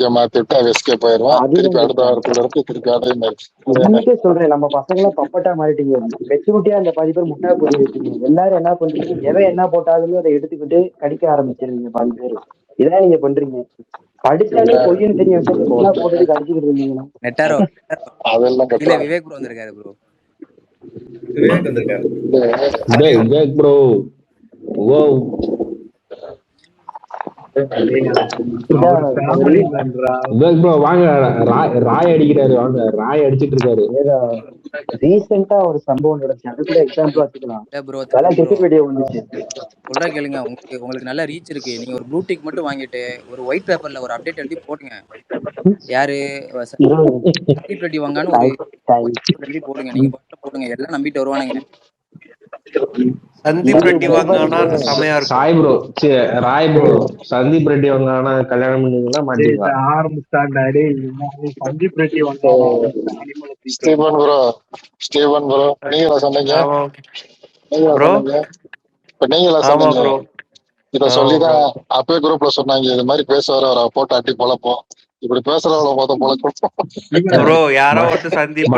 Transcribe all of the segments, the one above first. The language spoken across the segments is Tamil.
டாபிக்கை மாத்தி விட்டு அவன் எஸ்கேப் ஆயிடுவான். திருப்பி அடுத்த வாரத்துல இருக்கு திருப்பி அதே மாதிரி. சொல்றேன், நம்ம பசங்க எல்லாம் பப்பட்டா மாறிட்டீங்க. மெச்சூரிட்டியா அந்த 10 பேர் முட்டா பொறி வச்சுக்கீங்க. எல்லாரும் என்ன பண்றீங்க, எவன் என்ன போட்டாலும் அதை எடுத்துக்கிட்டு கடிக்க ஆரம்பிச்சிருவீங்க 10 பேர். இதான் நீங்க பண்றீங்க. படிச்சாலே பொய்யன்னு தெரிய வச்சு போட்டு கடிச்சுக்கிட்டு இருந்தீங்கன்னா அதெல்லாம் விவேக் ப்ரோ வந்திருக்காரு. ப்ரோ விவேக் ப்ரோ வாங்க, ராய் அடிக்கிறாரு. வாங்க, ராய் அடிச்சிட்டு இருக்காரு. ரீசெண்டா ஒரு சம்பவம் நடந்துச்சு, அது கூட எக்ஸாம்பிள் வச்சுக்கலாம். சொல்ற கேளுங்க, உங்களுக்கு நல்ல ரீச் இருக்கு. நீங்க ஒரு ப்ளூடிக் மட்டும் வாங்கிட்டு ஒரு ஒயிட் பேப்பர்ல ஒரு அப்டேட் எழுதி போடுங்க. யாரு சந்தீப் வாங்கான்னு ஒரு எழுதி போடுங்க. நீங்க போடுங்க, எல்லாம் நம்பிட்டு வருவானுங்க. சந்தீப் ரெட்டி வாங்கினா செமையா இருக்கும். சாய் ப்ரோ, ராய் ப்ரோ, சந்தீப் ரெட்டி வாங்கினா கல்யாணம் பண்ணீங்களா மாட்டீங்களா? ஆரம்பிச்சாண்டாடே சந்தீப் ரெட்டி வாங்கினா ஸ்டீவன் ப்ரோ, ஸ்டீவன் ப்ரோ நீங்களா சொன்னீங்க? நீங்களா சொன்னீங்க? இத சொல்லிதான் அப்பவே குரூப்ல சொன்னாங்க, இது மாதிரி பேசுவாரு, அவரை போட்டு அட்டி பொழப்போம். இப்படி பேசுறவங்கள மொத்தம் பொழப்போம். யாரோ சந்தீப்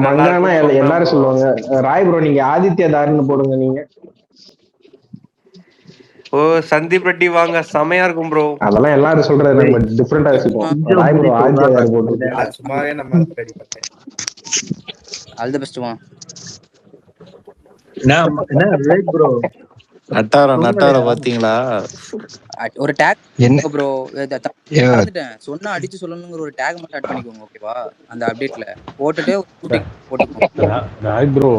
மங்கானா எல்லாரும் சொல்லுவாங்க. ராய் ப்ரோ, நீங்க ஆதித்ய தாருன்னு போடுங்க. நீங்க சந்தீப் ரெட்டி வாங்க செமையா இருக்கும் ப்ரோ. அதெல்லாம் எல்லாரும் சொல்றது நம்ம டிஃபரெண்டா வச்சுப்போம். ராய் ப்ரோ ஆதித்ய தாரு போட்டு சும்மாவே நம்ம ரெடி பண்ணேன். ஆல் தி பெஸ்ட் மா. என்ன விவேக் ப்ரோ, நட்டார பாத்தீங்களா? ஒரு டாக் என்ன ப்ரோ, சொன்னா அடிச்சு சொல்லணுங்கிற ஒரு டாக் மட்டும் ஆட் பண்ணிக்கோங்க, ஓகேவா? அந்த அப்டேட்ல போட்டுட்டு போட்டுக்கோங்க. ராய் ப்ரோ,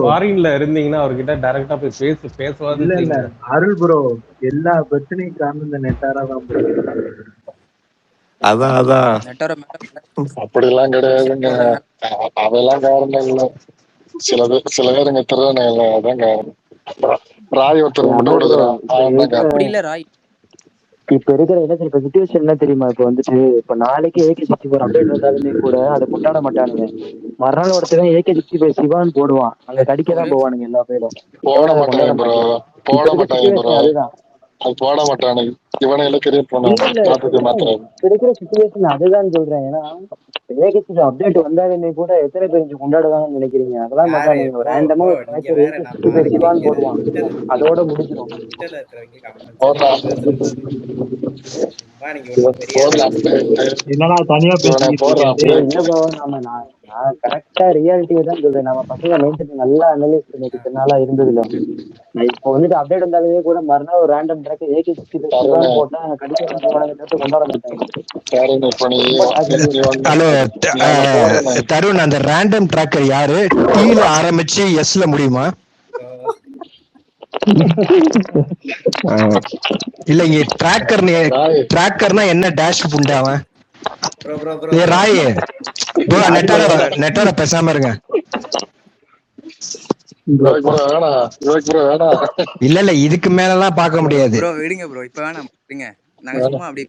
ஃபாரின்ல இருந்தீங்கன்னா அவர்கிட்ட டைரக்டா போய் பேசுவாது. இல்ல அருள் ப்ரோ, எல்லா பிரச்சனையும் காரணம் இந்த நெட்டாரா தான் ப்ரோ. அதான் அப்படிலாம் கிடையாதுங்க, அதெல்லாம் காரணம் இல்ல. சில பேருங்க திருநெல்வேலி அதான் காரணம். ராய் ஒருத்தர் மட்டும் அப்படி இல்ல ராய். இப்ப இருக்கிற இப்ப சிச்சுவேஷன் என்ன தெரியுமா? இப்ப வந்துட்டு இப்ப நாளைக்கு AK-64 அப்டேட் வந்தாலுமே கூட அதை கொண்டாட மாட்டானுங்க. மறுநாள் ஒருத்தர் AK-65 சிவான்னு போடுவான், அங்க கடிக்கதான் போவானுங்க எல்லா பேரும். போட மாட்டாங்க ப்ரோ, அதுதான் அது போட மாட்டானுங்க. இவனை எல்லாம் கிரியேட் பண்ணுவாங்க. இருக்கிற சிச்சுவேஷன் அதுதான் சொல்றேன். ஏன்னா AK-64 அப்டேட் வந்தாலுமே கூட எத்தனை பேர் கொண்டாடுவாங்கன்னு நினைக்கிறீங்க? அதெல்லாம் மாட்டானுங்க. ரேண்டமா AK-65 சிவான்னு போடுவான், அதோட முடிஞ்சிடும். என்னன்னா தனியா நான் கரெக்டா ரியாலிட்டியை தான் சொல்றேன். நம்ம பசங்க மைண்ட் நல்லா அனலைஸ் பண்ணிக்கிறதுனால இருந்ததுல இப்போ வந்துட்டு அப்டேட் வந்தாலுமே கூட மறுநாள் ஒரு ரேண்டம் ட்ராக் AK-65 போட்டா கடிக்க கொண்டாட மாட்டாங்க. ஹலோ தருண், அந்த ரேண்டம் ட்ராக்கர் யாரு? T-ல ஆரம்பிச்சு S-ல முடியுமா? இல்ல, இங்க ட்ராக்கர்னா என்ன டேஷ் புண்டாவன்? ராய் ப்ரோ, நெட்டார பேசாம இருங்க. இல்ல இதுக்கு மேல எல்லாம் பார்க்க முடியாது. ப்ரோ விடுங்க ப்ரோ, இப்ப வேணாம் விடுங்க. நாங்க சும்மா அப்படியே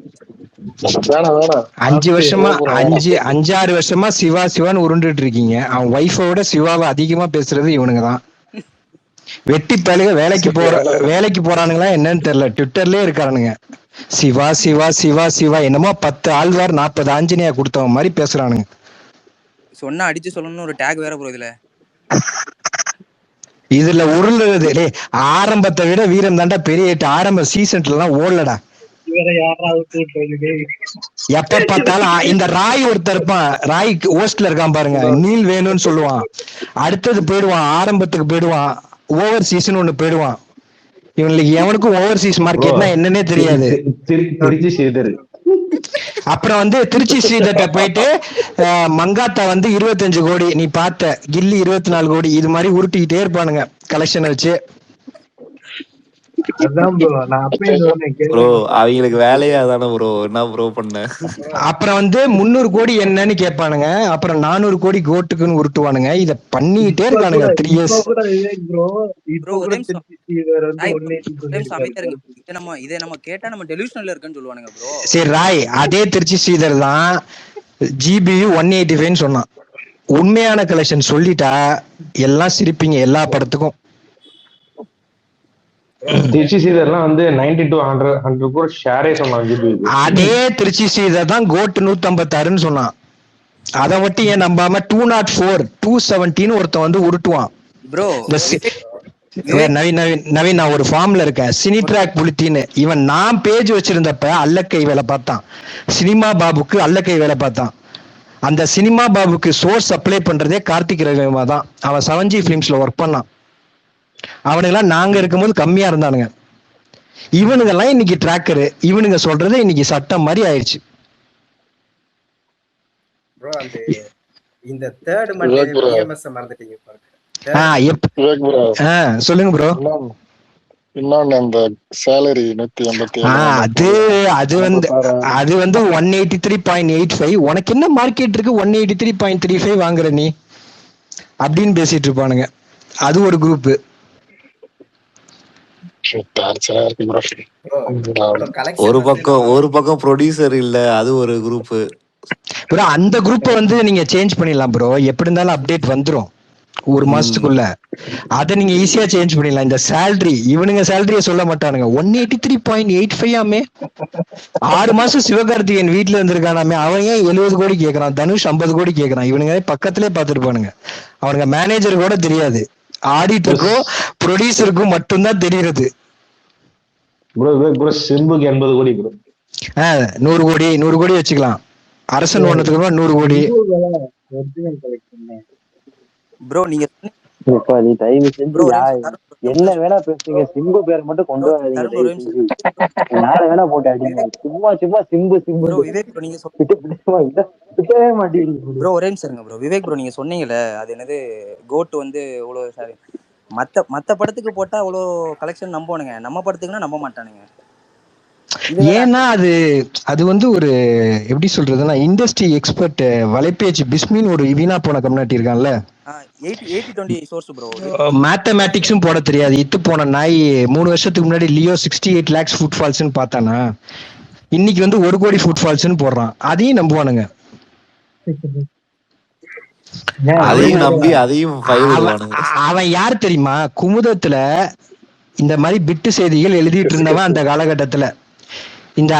5 வருஷமா 5-6 வருஷமா சிவான்னு உருண்டுட்டு இருக்கீங்க. அவன் ஒய்ஃபோட சிவாவை அதிகமா பேசுறது இவனுங்க தான். வெட்டி பழுக வேலைக்கு போறானுங்களா என்னன்னு தெரியல, ட்விட்டர்லயே இருக்கானுங்க. சிவா சிவா சிவா சிவா என்னமோ 10 ஆழ்வார் 40 ஆஞ்சநேயா கொடுத்தவங்க மாதிரி பேசுறானுங்க. சொன்னா அடிச்சு சொல்லணும்னு ஒரு டேக் வேற ப்ரோ. இதுல உருளுறது ஆரம்பத்தை விட வீரம் தாண்டா பெரிய. ஆரம்ப சீசன்ல எல்லாம் ஓடலடா. எப்ப பார்த்தாலும் இந்த ராய் ஒருத்தர் இருப்பான், ராய் ஹோஸ்ட்ல இருக்கான் பாருங்க, நீல் வேணும்னு சொல்லுவான், அடுத்தது போயிடுவான், ஆரம்பத்துக்கு போயிடுவான், ஓவர் சீசன் ஒண்ணு போயிடுவான். இவங்களுக்கு எவனுக்கும் ஓவர்சீஸ் மார்க்கெட்னா என்னன்னே தெரியாது. அப்புறம் வந்து திருச்சி ஸ்ரீதர்ட்ட போயிட்டு மங்காத்தா வந்து 25 கோடி, நீ பார்த்த கில்லி 24 கோடி, இது மாதிரி உருட்டிக்கிட்டே இருப்பானுங்க கலெக்ஷன் வச்சு. அவங்களுக்கு வேலையா தானே ப்ரோ, என்ன ப்ரோ பண்ண. அப்புறம் வந்து 300 கோடி என்னன்னு கேட்பானுங்க, அப்புறம் 400 கோடி கோட்டுக்குன்னு உருட்டுவானுங்க. இத பண்ணிட்டே இருக்கானுங்க 3 இயர்ஸ். இதை நம்ம கேட்டா நம்ம டெலிவிஷன்ல இருக்குன்னு சொல்லுவானுங்க ப்ரோ. சரி ராய், அதே திருச்சி ஸ்ரீதர் தான் GBU 185 சொன்னான். உண்மையான கலெக்ஷன் சொல்லிட்டா எல்லாம் சிரிப்பீங்க எல்லா படத்துக்கும். திருச்சி சீதர்லாம் வந்து 90 to 100 crore ஷேரே சொன்னாங்க ஜிபிக்கு. அதே திருச்சி ஸ்ரீதர் தான் கோட் 156ன்னு சொன்னான். அதை மட்டும் ஏன் நம்பாம 204 270 ஒருத்தன் வந்து உருட்டுவான். ப்ரோ நவீன் நான் ஒரு ஃபார்ம்ல இருக்கேன், சினிட்ராக் புலித்தின்னு. இவன் நான் பேஜ் வச்சிருந்தப்ப அல்லக்கை வேலை பார்த்தான், சினிமா பாபுக்கு அல்லக்கை வேலை பார்த்தான். அந்த சினிமா பாபுக்கு சோர்ஸ் அப்ளை பண்றதே கார்த்திக் ரவிமா தான். அவன் 7G ஃபிலிம்ஸ்ல ஒர்க் பண்ணான். அவனுங்கெல்லாம் நாங்க இருக்கும்போது கம்மியா இருந்தானுங்க. இவனுங்கெல்லாம் இன்னைக்கு டிராக்கரு, இவனுங்க சொல்றது இன்னைக்கு சட்டம் மாதிரி ஆயிடுச்சு. ப்ரோ அந்த இந்த தேர்ட் மண்டே பிஎம்எஸ் மறந்துட்டீங்க பாருங்க. சொல்லுங்க ப்ரோ. இன்னொன்னு அந்த சேலரி 187 அது வந்து 183.85. உனக்கு என்ன மார்க்கெட் இருக்கு 183.35 வாங்குற நீ அப்படின்னு பேசிட்டு இருப்பானுங்க. அது ஒரு குரூப். ஒரு பக்கம் ப்ரொடியூசர் இல்ல, அது ஒரு குரூப். ப்ரோ அந்த குரூப்பை வந்து நீங்க சேஞ்ச் பண்ணிடலாம் ப்ரோ. எப்படி இருந்தாலும் அப்டேட் வந்துரும் ஒரு மாசத்துக்குள்ள. அதை நீங்க ஈஸியா சேஞ்ச் பண்ணிடலாம். இந்த சேலரி, இவனுங்க சேலரிய சொல்ல மாட்டானுங்க. 183.85 ஆமே 6 மாசம் சிவகார்த்திகேயன் வீட்டுல இருந்திருக்கானாமே, அவன் ஏன் 70 கோடி கேக்குறான், தனுஷ் 50 கோடி கேக்குறான். இவனுங்க பக்கத்திலே பாத்துருப்பானுங்க. அவனுங்க மேனேஜர் கூட தெரியாது, ஆடிட்டருக்கும் ப்ரொடியூசருக்கும் மட்டும்தான் தெரியுது. சிம்புக்கு 80 கோடி ப்ரோ. 100 கோடி வச்சுக்கலாம். அரசன் ஒண்ணத்துக்கு 100 கோடி. ப்ரோ நீங்க நீ தயவு செஞ்சு என்ன வேணா பேசுங்க, சிம்பு பேரை மட்டும் கொண்டு வராதீங்க. யார வேணா போட்டு அடிங்க. சும்மா சிம்பு ப்ரோ விவேக் ப்ரோ நீங்க விட்டவே மாட்டேங்குது ப்ரோ. ஒரே நிமிஷம் இருங்க ப்ரோ. விவேக் ப்ரோ நீங்க சொன்னீங்கல்ல, அது என்னது கோட் வந்து இவ்வளவு மத்த படத்துக்கு போட்டா இவ்வளோ கலெக்ஷன் நம்புவானுங்க, நம்ம படத்துக்குன்னா நம்ப மாட்டானுங்க. ஏன்னா அது வந்து ஒரு எப்படி சொல்றதுன்னா, இண்டஸ்ட்ரி எக்ஸ்பர்ட் வலைபேஜ் பிஸ்மின் ஒரு வீணா போன கம்யூனிட்டி இருக்கான்ல, 80-20 சோர்ஸ் ப்ரோ. மேத்தமேட்டிக்ஸும் போட தெரியாது. இத்து போன நாய் 3 வருஷத்துக்கு முன்னாடி லியோ 68 lakhs ஃபுட்ஃபால்ஸ்னு பார்த்தானா, இன்னைக்கு வந்து 1 கோடி ஃபுட்ஃபால்ஸ்னு போடுறான். அதையும் நம்புவானுங்க. அவன் யார் தெரியுமா? குமுதத்துல இந்த மாதிரி பிட்டு செய்திகள் எழுதிட்டு இருந்தவன் அந்த காலகட்டத்துல. இந்த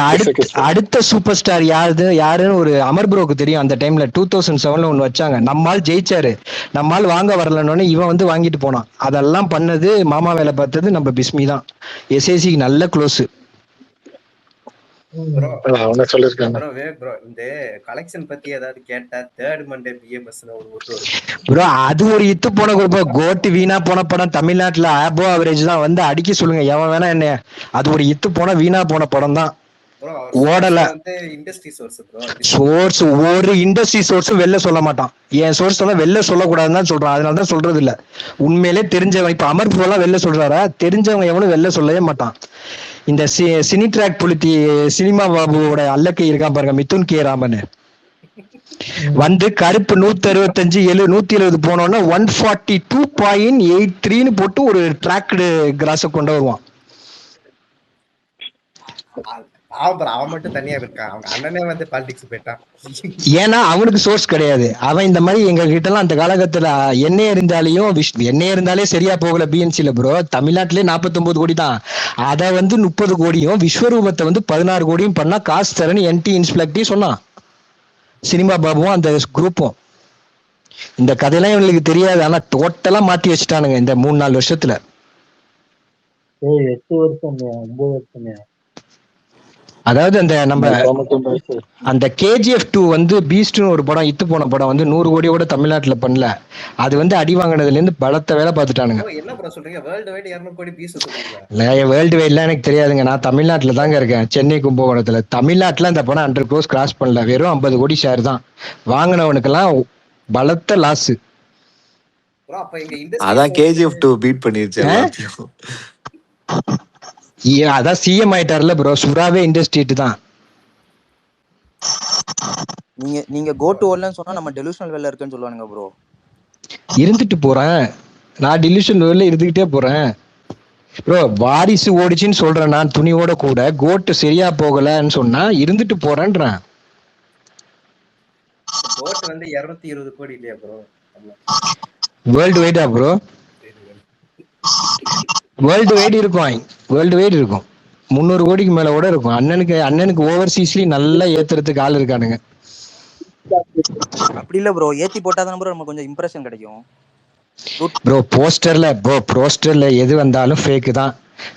அடுத்த சூப்பர் ஸ்டார் யாருன்னு ஒரு அமர் ப்ரோக்கு தெரியும். அந்த டைம்ல 2007 ஒண்ணு வச்சாங்க. நம்மால் ஜெயிச்சாரு, நம்மால் வாங்க வரலன்னு இவன் வந்து வாங்கிட்டு போனான். அதெல்லாம் பண்ணது மாமா வேலை பார்த்தது நம்ம பிஸ்மி தான். எஸ்ஏசிக்கு நல்ல க்ளோஸ். அது ஒரு இத்து போன குரூப். கோட்டு வீணா போன படம் தமிழ்நாட்டுல அபோ அவரேஜ் தான். வந்து அடிக்க சொல்லுங்க எவன் வேணா என்ன. அது ஒரு இத்து போன வீணா போன படம் தான். ஓடல. சோர்ஸ் ஒரு இண்டஸ்ட்ரி சோர்ஸும் வெளில சொல்ல மாட்டான். என் சோர்ஸ் எல்லாம் வெளில சொல்லக்கூடாதுன்னு தான் சொல்றான். அதனாலதான் சொல்றது இல்ல. உண்மையிலே தெரிஞ்சவன் இப்ப அமர் ப்ரோ எல்லாம் வெளில சொல்றாரா? தெரிஞ்சவங்க எவனும் வெளில சொல்லவே மாட்டான். இந்த சினிட்ராக் புலித்தி சினிமா பாபுவோட அல்லக்கை இருக்கான் பாருங்க, மிதுன் கே ராமன், வந்து கருப்பு 165 170 போனோன்னா 142.83 போட்டு ஒரு டிராக்டு கிராஸ கொண்டு வருவான். அவன் மட்டும் தனியா இருக்கான். அவங்க அண்ணனே வந்து பாலிடிக்ஸ் போயிட்டான். ஏன்னா அவனுக்கு சோர்ஸ் கிடையாது. அவன் இந்த மாதிரி எங்க கிட்ட எல்லாம் அந்த காலகட்டத்துல எண்ணெய் இருந்தாலே சரியா போகல பிஎன்சில ப்ரோ. தமிழ்நாட்டிலே 49 கோடி தான். அதை வந்து 30 கோடியும் விஸ்வரூபத்தை வந்து 16 கோடியும் பண்ணா காசு தரேன்னு என்டி இன்ஸ்பெக்டி சொன்னான். சினிமா பாபுவும் அந்த குரூப்பும். இந்த கதையெல்லாம் இவங்களுக்கு தெரியாது. ஆனா டோட்டலா மாத்தி வச்சுட்டானுங்க இந்த 3-4 வருஷத்துல. 8 வருஷம் 9 வருஷம். அதாவது அந்த KGF 2 வந்து பீஸ்ட்னு ஒரு படம், இத்து போன படம் வந்து 100 கோடியோட தமிழ்நாட்டுல பண்ணல. அது வந்து அடி வாங்கினதுல இருந்து பலத்த வேலை பார்த்துட்டானுங்க. வேர்ல்டு வைட்லாம் எனக்கு தெரியாதுங்க. நான் தமிழ்நாட்டுல தாங்க இருக்கேன், சென்னை கும்பகோணத்துல. தமிழ்நாட்டுல அந்த படம் 100 crores கிராஸ் பண்ணல. வெறும் 50 கோடி ஷேர் தான். வாங்கினவனுக்கெல்லாம் பலத்த லாஸ். அதான் KGF 2 பீட் பண்ணிருச்சு. அதான் சிஎம் ஆயிட்டார்ல ப்ரோ. சுறாவே இண்டஸ்ட்ரி தான். நீங்க கோ டு ஓடலன்னு சொன்னா நம்ம டெலியூஷனல் வேல இருக்குன்னு சொல்லுவானுங்க ப்ரோ. இருந்துட்டு போறேன் நான், டெலியூஷனல் வேல இருந்துகிட்டே போறேன் ப்ரோ. வாரிசு ஓடிச்சுன்னு சொல்றேன் நான் துணியோட கூட. கோட்டு சரியா போகலன்னு சொன்னா இருந்துட்டு போறேன்றேன். கோட் வந்து 220 கோடி இல்லையா ப்ரோ? வேர்ல்டு வைடா ப்ரோ? வேர்ல்டு வைடு இருக்கும், வேர்ல்டு வைடு இருக்கும். 300 கோடிக்கு மேல கூட இருக்கும். அண்ணனுக்கு ஓவர்சீஸ்லயும் நல்லா ஏத்துறதுக்கு ஆள் இருக்கானுங்க. அப்படி இல்ல ப்ரோ, ஏத்தி போட்டாதான் ப்ரோ நம்ம கொஞ்சம் இம்ப்ரெஷன் கிடைக்கும். ப்ரோ போஸ்டர்ல எது வந்தாலும் ஃபேக் தான்.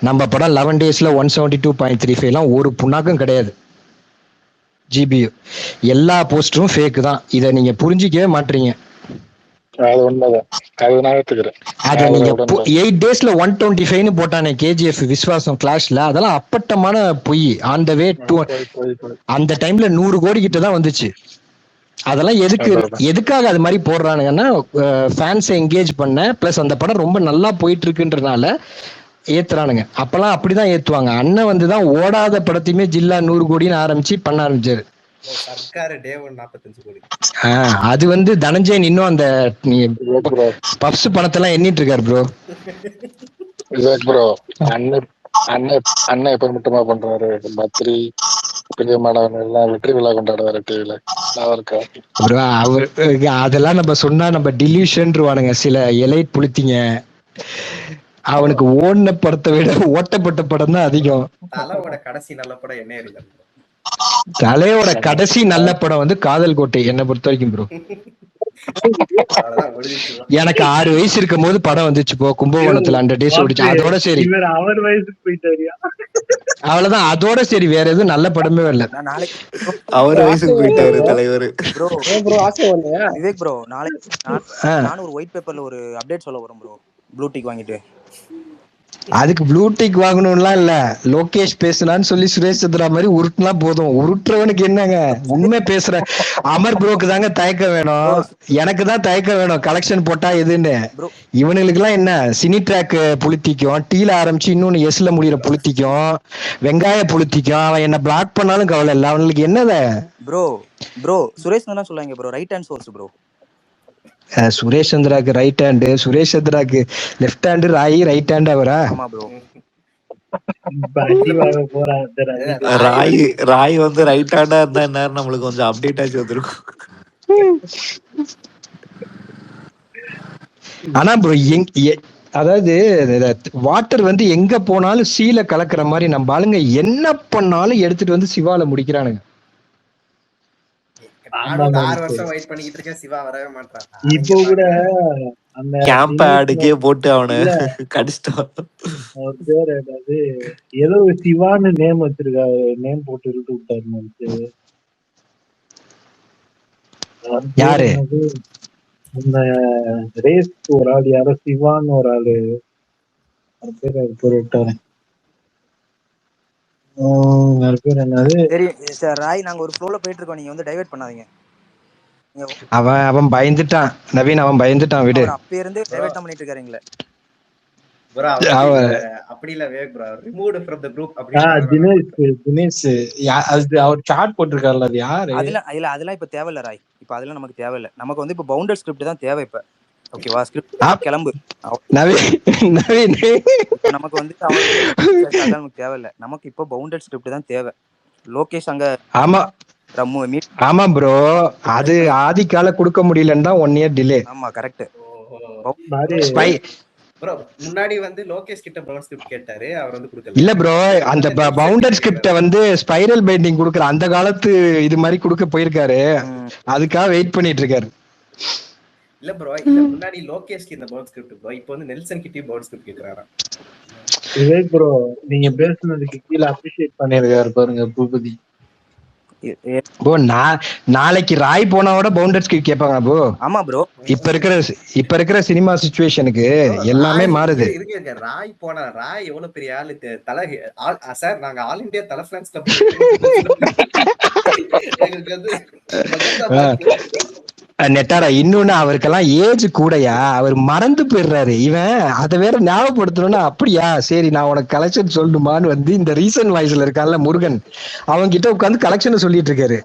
நம்ம படம் 11 daysல 172.35 எல்லாம் ஒரு புண்ணாக்கும் கிடையாது. ஜிபியு எல்லா போஸ்டரும் ஃபேக் தான். இதை நீங்க புரிஞ்சிக்கவே மாட்டீங்க. அது உண்மைதான், அது நான் ஏத்துக்கிறேன். அது நீங்க 8 daysல 125 போட்டானே கேஜிஎஃப் விஸ்வாசம் கிளாஷ்ல, அதெல்லாம் அப்பட்டமான பொய். ஆன் த வே டு அந்த டைம்ல 100 கோடி கிட்ட தான் வந்துச்சு. அதெல்லாம் எதுக்காக அது மாதிரி போடுறானுங்கன்னா ஃபேன்ஸை என்கேஜ் பண்ண, பிளஸ் அந்த படம் ரொம்ப நல்லா போயிட்டு இருக்குன்றனால ஏத்துறானுங்க. அப்பெல்லாம் அப்படிதான் ஏத்துவாங்க. அண்ணன் வந்துதான் ஓடாத படத்தையுமே ஜில்லா 100 கோடின்னு ஆரம்பிச்சு பண்ண ஆரம்பிச்சாரு. அது வந்து தனஞ்சயன் இன்னும் அந்த பப்ஸ் பணத்தெல்லாம் எண்ணிட்டு இருக்காரு ப்ரோ. ப்ரோ அண்ணன் எப்ப மட்டுமா பண்றாரு? பத்ரி பிரியமானவன் எல்லாம் வெற்றி விழா கொண்டாடுவாரு டிவில. ப்ரோ அவர் அதெல்லாம் நம்ம சொன்னா நம்ம டில்யூஷன்வானுங்க சில எலைட் புளித்திங்க. அவனுக்கு ஓடின படத்தை விட ஓட்டப்பட்ட படம் தான் அதிகம். தலையோட கடைசி நல்ல படம் என்ன இருக்கு? தலையோட கடைசி நல்ல படம் வந்து காதல் கோட்டை என்னை பொறுத்த வரைக்கும் ப்ரோ. எனக்கு 6 வயசு இருக்கும் போது படம் வந்துச்சு போ, கும்பகோணத்துல 100 days ஓடிச்சு. அதோட சரி, அவர் வயசுக்கு போயிட்டாரியா? அவ்வளவுதான், அதோட சரி, வேற எதுவும் நல்ல படமே வரல. அவர் வயசுக்கு போயிட்டாரு தலைவர். விவேக் ப்ரோ, நாளைக்கு நானும் ஒரு ஒயிட் பேப்பர்ல ஒரு அப்டேட் சொல்ல வரும் ப்ரோ, ப்ளூடிக் வாங்கிட்டு. அதுக்கு ப்ளூடிக் வாங்கணும்லாம் இல்ல, லோகேஷ் பேசுனான்னு சொல்லி சுரேஷ் சந்திரா மாதிரி உருட்டுனா போதும். உருட்டுறவனுக்கு என்னங்க, உண்மை பேசுற அமர் ப்ரோக்கு தாங்க தயக்கம் வேணும், எனக்கு தான் தயக்கம் வேணும் கலெக்ஷன் போட்டா எதுன்னு. இவனுங்களுக்கு எல்லாம் என்ன சினி ட்ராக் புளுத்திக்கும், டீல ஆரம்பிச்சு இன்னொன்னு எஸ்ல முடிகிற புளுத்திக்கும், வெங்காய புளுத்திக்கும். அவன் என்ன பிளாக் பண்ணாலும் கவலை இல்லை, அவனுக்கு என்னத. ப்ரோ சுரேஷ் தான் சொல்லுவாங்க bro, right hand source bro. Suresh சந்திராக்கு ரைட் ஹேண்டு, சுரேஷ் சந்திராக்கு left hand, Roy right hand அவரா? ராய் வந்து ரைட் ஹேண்டா இருந்தா என்ன நம்மளுக்கு கொஞ்சம் அப்டேட் ஆச்சு வந்திருக்கும். ஆனா ப்ரோ அதாவது வாட்டர் வந்து எங்க போனாலும் சீல கலக்குற மாதிரி நம்ம ஆளுங்க என்ன பண்ணாலும் எடுத்துட்டு வந்து சிவால முடிக்கிறானுங்க. இப்போ கூட அந்த கேம்ப் ஆடுக்கே போட்டு அவனை கடிச்சிட்டான். பேர் ஏதாவது ஏதோ சிவான்னு நேம் வச்சிருக்காரு, நேம் போட்டு இழுத்து விட்டாரு. யாரு அந்த ரேஸ் ஒரு ஆள், யாரோ சிவான்னு ஒரு ஆளு, பேர் விட்டாரு. ராய், நாங்க ஒரு ஃப்ளோல போயிட்டு இருக்கோம், நீங்க வந்து டைவர்ட் பண்ணாதீங்க. அவன் பயந்துட்டான் நவீன், அவன் பயந்துட்டான் விடு. அப்ப இருந்து டைவர்ட் பண்ணிட்டு இருக்காருங்களே. அப்படி இல்ல Vivek bro, removed from the group அப்படி. தினேஷ் அது அவர் சாட் போட்டுருக்காருல, அது யாரு? அதெல்லாம் இப்ப தேவையில்ல ராய், இப்ப அதெல்லாம் நமக்கு தேவையில்ல. நமக்கு வந்து இப்ப பவுண்டட் ஸ்கிரிப்ட் தான் தேவை இப்ப. ஓகேவா, ஸ்கிரிப்ட் கிளம்பு நவீன். நமக்கு வந்து நமக்கு தேவையில்ல, நமக்கு இப்ப பவுண்டட் ஸ்கிரிப்ட் தான் தேவை. லோகேஷ் அங்க ஆமா ப்ரோ, அது ஆதிக்கால கொடுக்க முடியலன்னு தான் 1 year டிலே. ஆமா கரெக்ட். ப்ரோ முன்னாடி வந்து லோகேஷ் கிட்ட பவுண்டட் ஸ்கிரிப்ட் கேட்டாரு, அவர் வந்து கொடுக்கல. இல்ல ப்ரோ, அந்த பவுண்டட் ஸ்கிரிப்ட வந்து ஸ்பைரல் பைண்டிங் கொடுக்குற அந்த காலத்து இது மாதிரி கொடுக்க போயிருக்காரு, அதுக்காக வெயிட் பண்ணிட்டு இருக்காரு. இல்ல ப்ரோ, இல்ல முன்னாடி லோகேஷ்க்கு இந்த பவுண்டட் ஸ்கிரிப்ட் ப்ரோ, இப்போ வந்து நெல்சன் கிட்ட பவுண்டட் ஸ்கிரிப்ட் கேக்குறாரா. விவேக் ப்ரோ நீங்க பேசுனதுக்கு கீழ அப்ரிஷியேட் பண்ணிருக்காரு பாருங்க பூபதி. ப்ரோ நாளைக்கு ராய் போனாவோட பவுண்டட் ஸ்கிரிப்ட் கேட்பாங்க ப்ரோ. ஆமா ப்ரோ, இப்ப இருக்கிற சினிமா சிச்சுவேஷனுக்கு எல்லாமே மாறுது. இருங்க, ராய் போனா, ராய் எவ்வளவு பெரிய ஆளு, தலை சார், நாங்க ஆல் இந்தியா தலை ஃபேன்ஸ் கிளப் நெட்டாரா. இன்னொன்னு அவருக்கெல்லாம் ஏஜ் கூடயா, அவர் மறந்து போயிடுறாரு. இவன் அதை வேற ஞாபகப்படுத்தணும்னா, அப்படியா சரி நான் உனக்கு கலெக்ஷன் சொல்லணுமான்னு வந்து இந்த ரீசன் வாய்ஸ்ல இருக்கான்ல முருகன், அவங்க கிட்ட உட்காந்து கலெக்ஷன் சொல்லிட்டு இருக்காரு.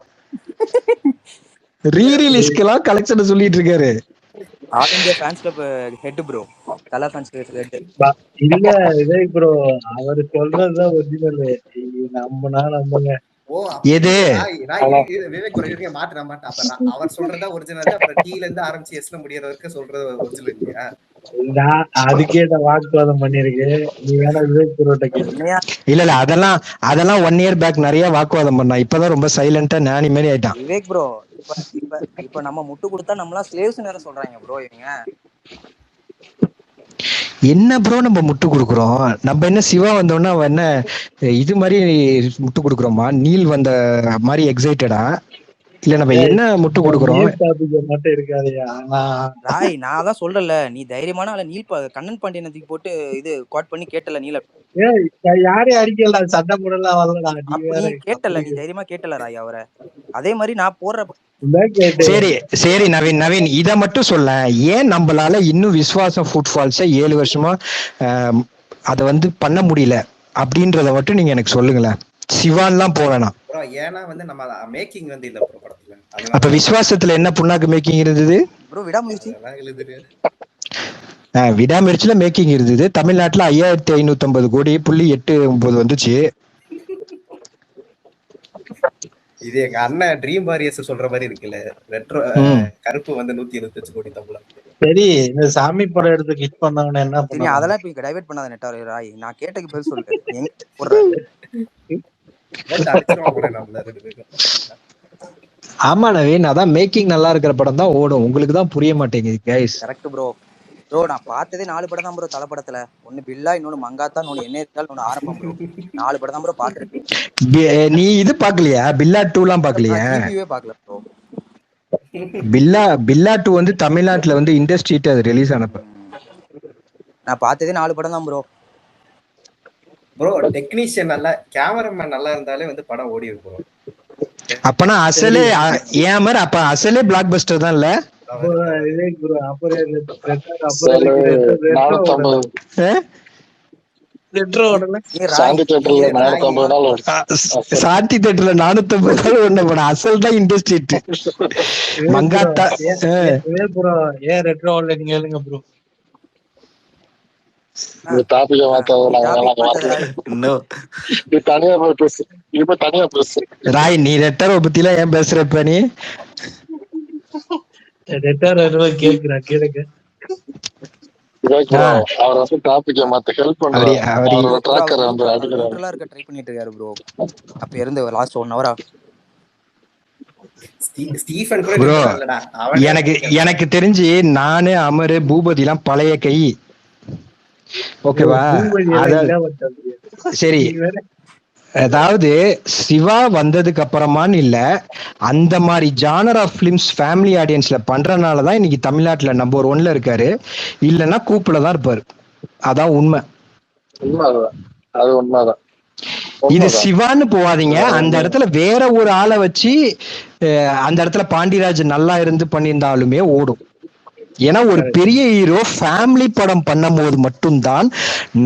ரீரிலீஸ்க்கெல்லாம் கலெக்ஷன் சொல்லிட்டு இருக்காரு. All India fans club head bro, தல ஃபேன்ஸ் கிளப் ஹெட். இல்ல விவேக் ப்ரோ, அவர் சொல்றதுதான் ஒரிஜினல், நம்புங்க. எது விவேக் ப்ரோ இருங்க, மாட்டேன். அவர் சொல்றதா ஒரிஜினல், அப்புறம் டீல இருந்து ஆரம்பிச்சு எஸ்ல முடியற வரைக்கும் சொல்றது ஒரிஜினல் இல்லையா? நான் அதுக்கே நான் வாக்குவாதம் பண்ணிருக்கேன். நீ வேணா விவேக் ப்ரோட்ட கேளு. என்னையா இல்ல அதெல்லாம் 1 year பேக் நிறைய வாக்குவாதம் பண்ணா. இப்பதான் ரொம்ப சைலண்டா நானி மாதிரி ஆயிட்டான். விவேக் ப்ரோ, இப்ப இப்ப இப்ப நம்ம முட்டு கொடுத்தா நம்மளாம் ஸ்லேவ்ஸ் வேற சொல்றாங்க ப்ரோ இவங்க. என்ன ப்ரோ நம்ம முட்டு கொடுக்குறோம்? நம்ம என்ன சிவா வந்தோன்னா அவன் என்ன இது மாதிரி முட்டு கொடுக்குறோமா? நீல் வந்த மாதிரி எக்ஸைட்டடா? இல்ல நம்ம ஏய், என்ன முட்டு இந்த கொடுக்குறோம்? நீர் டாபிக் மட்டும் இருக்காதயா. ராய், நான் தான் சொல்றல, நீ தைரியமான ஆள கண்ணன் பாண்டியனத்துக்கு போட்டு இது குவாட் பண்ணி கேட்டல நீல. ஏய், யாரையும் அடிக்கல, சண்டை போடலாம் வரலடா. நீ அப்ப வேற நீ கேட்டல, நீ தைரியமா கேட்டல ராய் அவரை. அதே மாதிரி நான் போடுற கேட்டு. சரி நவீன் இத மட்டும் சொல்ல. ஏன் நம்மளால இன்னும் விஸ்வாசம் ஃபுட்ஃபால்ஸ 7 வருஷமா அத வந்து பண்ண முடியல அப்படின்றத மட்டும் நீங்க எனக்கு சொல்லுங்களேன். சிவான்லாம் போவேணாம். ப்ரோ ஏன்னா வந்து நம்ம மேக்கிங் வந்து இல்ல ப்ரோ படத்துல. அப்ப விஸ்வாசத்துல என்ன புண்ணாக்கு மேக்கிங் இருந்தது ப்ரோ? விடாமுயற்சி. விடாமுயற்சியில மேக்கிங் இருந்தது. தமிழ்நாட்டுல 5550 கோடி .89 வந்துச்சு. இது எங்க அண்ணன் ட்ரீம் வாரியர்ஸ் சொல்ற மாதிரி இருக்குல்ல. ரெட்ரோ கருப்பு வந்து 178 கோடி தமிழ். சரி, இந்த சாமி படம் எடுத்து கிட் பண்ணவன என்ன பண்ண? அதெல்லாம் இப்ப டைவர்ட் பண்ணாத நெட்டார் ராய். நான் கேட்டதுக்கு பதில் சொல்லு. எங்க போடுற ஆமா நவீன், அதான் மேக்கிங் நல்லா இருக்கிற படம் தான் ஓடும். உங்களுக்கு தான் புரிய மாட்டேங்குது கைஸ். Correct bro. ப்ரோ நான் பார்த்ததே 4 படம் தான் ப்ரோ தலை படத்துல. ஒன்னு பில்லா, இன்னொன்னு மங்காத்தா, இன்னொன்னு என்ன இருந்தாலும் இன்னொன்னு ஆரம்பம் ப்ரோ. 4 படம் தான் ப்ரோ பாத்துருக்கேன். நீ இது பாக்கலையா? பில்லா 2லாம் பாக்கலையா? டிவியே பார்க்கல ப்ரோ. பில்லா 2 வந்து தமிழ்நாட்டுல வந்து இண்டஸ்ட்ரிட்டு அது ரிலீஸ் ஆனப்ப. நான் பார்த்ததே 4 படம் தான் ப்ரோ. ப்ரோ டெக்னீஷியன் நல்லா, கேமராமேன் நல்லா இருந்தாலே வந்து படம் ஓடி இருக்கும். அப்பனா அசலே ஏன் மாதிரி அப்ப அசலே பிளாக் பஸ்டர் தான் இல்ல? சாந்தி தேட்டர்ல 450 நாள் ஒண்ணு படம். அசல் தான் இண்டஸ்ட்ரி. மங்காத்தா ஏன் ரெட்ரோ நீங்க எழுங்க ப்ரோ. ராய், நீ ரெட்டரை பத்திலாம் ஏன் பேசுறப்ப? நீ கேக்குறேன் கேளுங்க. எனக்கு தெரிஞ்சு நானு அமரு பூபதி எல்லாம் பழைய கை. ஓகேவா? சரி, அதாவது சிவா வந்ததுக்கு அப்புறமான்னு இல்ல, அந்த மாதிரி ஜானர் ஆஃப் பிலிம்ஸ் ஃபேமிலி ஆடியன்ஸ்ல பண்றதுனாலதான் இன்னைக்கு தமிழ்நாட்டுல நம்பர் 1ல இருக்காரு. இல்லைன்னா கூப்புல தான் இருப்பாரு. அதான் உண்மை. அது உண்மைதான். இது சிவான்னு போவாதீங்க. அந்த இடத்துல வேற ஒரு ஆளை வச்சு அந்த இடத்துல பாண்டியராஜ் நல்லா இருந்து பண்ணியிருந்தாலுமே ஓடும். ஏன்னா ஒரு பெரிய ஹீரோ ஃபேமிலி படம் பண்ணும் போது மட்டும்தான்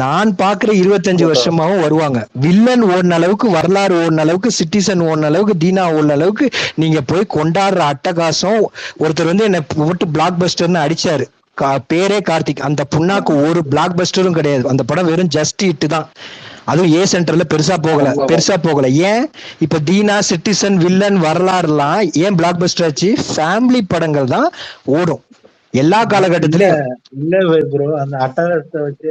நான் பாக்குற 25 வருஷமாவும் வருவாங்க. வில்லன் ஓடின அளவுக்கு, வரலாறு ஓடின அளவுக்கு, சிட்டிசன் ஓடின அளவுக்கு, தீனா ஓடின அளவுக்கு நீங்க போய் கொண்டாடுற அட்டகாசம். ஒருத்தர் வந்து என்ன போட்டு பிளாக் பஸ்டர்னு அடிச்சாரு, பேரே கார்த்திக். அந்த புண்ணாக்கு ஒரு பிளாக் பஸ்டரும் கிடையாது. அந்த படம் வெறும் ஜஸ்ட் ஹிட் தான். அதுவும் ஏ சென்டர்ல பெருசா போகல. ஏன் இப்ப தீனா, சிட்டிசன், வில்லன், வரலாறுலாம் ஏன் பிளாக் பஸ்டர் ஆச்சு? ஃபேமிலி படங்கள் தான் ஓடும் எல்லா காலகட்டத்திலயும். இல்ல ப்ரோ, அந்த அட்டகாசத்தை வச்சு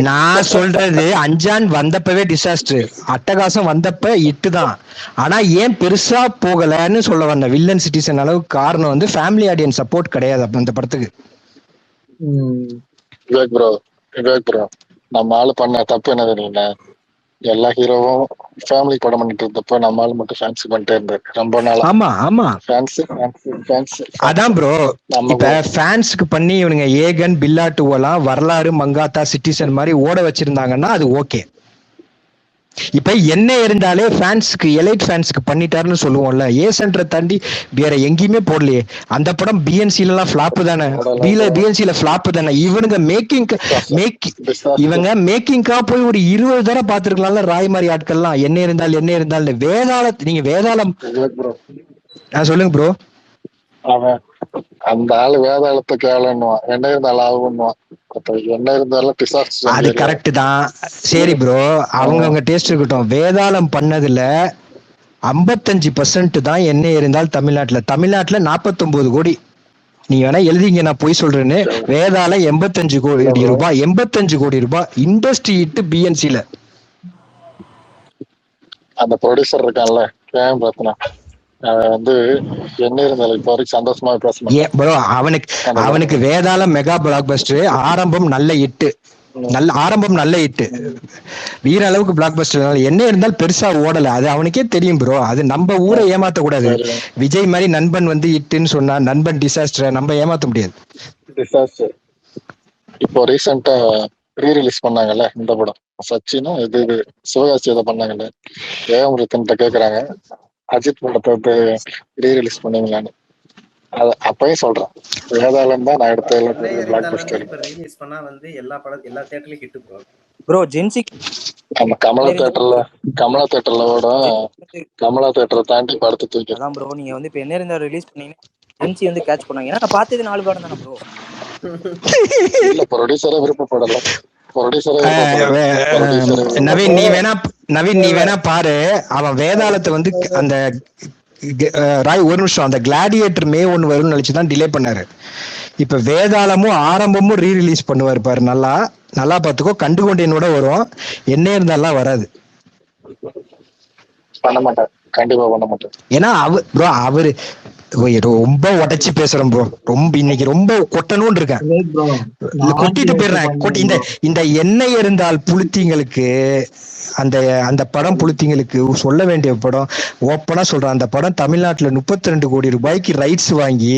நான் சொல்றது அஞ்சான் வந்தப்பவே டிசாஸ்டர், அட்டகாசம் வந்தப்ப இட்டு தான். ஆனா ஏன் பெருசா போகலன்னு சொல்ல வந்த. வில்லன், சிட்டிசன் அளவுக்கு காரணம் வந்து ஃபேமிலி ஆடியன்ஸ் சப்போர்ட் கிடையாது அந்த படத்துக்கு. நம்ம ஆளு பண்ண தப்பு என்ன தெரியுங்க? எல்லா ஹீரோவும் ஃபேமிலி படம் பண்ணிட்டு இருந்தப்ப நம்ம ஆளு மட்டும் ஃபேன்சி பண்ணிட்டே இருந்தாரு ரொம்ப நாள். ஆமா ஃபேன்ஸ். அதான் ப்ரோ, இப்ப ஃபேன்ஸ்க்கு பண்ணி இவனுங்க ஏகன், பில்லா 2 எல்லாம் வரலாறு, மங்காத்தா, சிட்டிசன் மாதிரி ஓட வச்சிருந்தாங்கன்னா அது ஓகே. இப்ப என்ன இருந்தாலே ஃபேன்ஸ்க்கு, எலைட் ஃபேன்ஸ்க்கு பண்ணிட்டாருன்னு சொல்லுவோம்ல. ஏ சென்டரை தாண்டி வேற எங்கேயுமே போடலையே. அந்த படம் பிஎன்சில எல்லாம் ஃபிளாப் தானே. பிஎன்சில ஃபிளாப் தானே. இவனுங்க இவங்க மேக்கிங்கா போய் ஒரு 20 தடவை பாத்துருக்கலாம்ல. ராய் மாதிரி ஆட்கள்லாம் என்ன இருந்தாலும் நீங்க வேதாளம் சொல்லுங்க ப்ரோ. அந்த ஆளு வேதாளத்தை கேளுன்னுவான், என்ன இருந்தாலும் ஆகுன்னுவான். என்ன இருந்தாலும் அது கரெக்ட் தான். சரி ப்ரோ, அவங்க டேஸ்ட் இருக்கட்டும். வேதாளம் பண்ணதுல 55% தான் எண்ணெய் இருந்தால் தமிழ்நாட்டுல 49 கோடி. நீங்க வேணா எழுதிங்க, நான் போய் சொல்றேன்னு. வேதாள 85 கோடி ரூபாய், 85 கோடி ரூபாய் இண்டஸ்ட்ரி இட்டு பிஎன்சில. அந்த ப்ரொடியூசர் இருக்கான்ல கேம் ரத்னா, வந்து என்ன இருந்தாலும் இப்ப வரைக்கும் சந்தோஷமா பேசணும் ப்ரோ. அவனுக்கு வேதாள மெகா பிளாக் பஸ்டர் ஆரம்பம் நல்ல இட்டு, நல்ல இட்டு, வீர அளவுக்கு பிளாக் பஸ்டர். என்ன இருந்தாலும் பெருசா ஓடல, அது அவனுக்கே தெரியும் ப்ரோ. அது நம்ம ஊரை ஏமாத்த கூடாது. விஜய் மாதிரி நண்பன் வந்து இட்டுன்னு சொன்னா நண்பன் டிசாஸ்டர் நம்ம ஏமாத்த முடியாது. டிசாஸ்டர். இப்போ ரீசெண்டா ரீரிலீஸ் பண்ணாங்கல்ல இந்த படம், சச்சினும் இது சிவகாசி இதை பண்ணாங்கல்ல, ஏகமிருத்தன்ட்ட கேக்குறாங்க அஜித் படத்தை வந்து ரீரிலீஸ் பண்ணீங்களான்னு. அது அப்பயும் சொல்றேன், வேதாளம் தான் நான் எடுத்த பிளாக் பஸ்டர். இப்ப ரிலீஸ் பண்ணா வந்து எல்லா தியேட்டர்லயும் ஹிட் ப்ரோ. ஜென்சி நம்ம கமலா தியேட்டர்ல ஓட, கமலா தியேட்டரை தாண்டி படத்தை தூக்கி. அதான் ப்ரோ, நீங்க வந்து இப்ப என்ன இருந்தா ரிலீஸ் பண்ணீங்கன்னா ஜென்சி வந்து கேட்ச் பண்ணாங்க. ஏன்னா நான் பார்த்தது 4 படம் தானே ப்ரோ. இல்ல ப்ரொடியூசரே விருப்பப்படல. நவீன் நீ வேணா பாரு. அவன் வேதாளத்தை வந்து அந்த ராய் ஒரு நிமிஷம், அந்த கிளாடியேட்டர் மே 1 வரும்னு நினைச்சுதான் டிலே பண்ணாரு. இப்ப வேதாளமும் ஆரம்பமும் ரீ ரிலீஸ் பண்ணுவாரு பாரு. நல்லா பாத்துக்கோ. கண்டுகொண்டேனோட வரும், என்ன இருந்தாலும் வராது. பண்ண மாட்டேன், கண்டிப்பா பண்ண மாட்டேன். ஏன்னா அவரு ரொம்ப உடைச்சு பேசுறோம் ப்ரோ. இன்னைக்கு ரொம்ப கொட்டணும்னு இருக்கேன், கொட்டிட்டு போயிடுறேன். இந்த எண்ணெய் இருந்தால் புளுத்திங்களுக்கு, அந்த படம் புளுத்திங்களுக்கு சொல்ல வேண்டிய படம். ஓப்பனா சொல்றேன், அந்த படம் தமிழ்நாட்டுல 32 கோடி ரூபாய்க்கு ரைட்ஸ் வாங்கி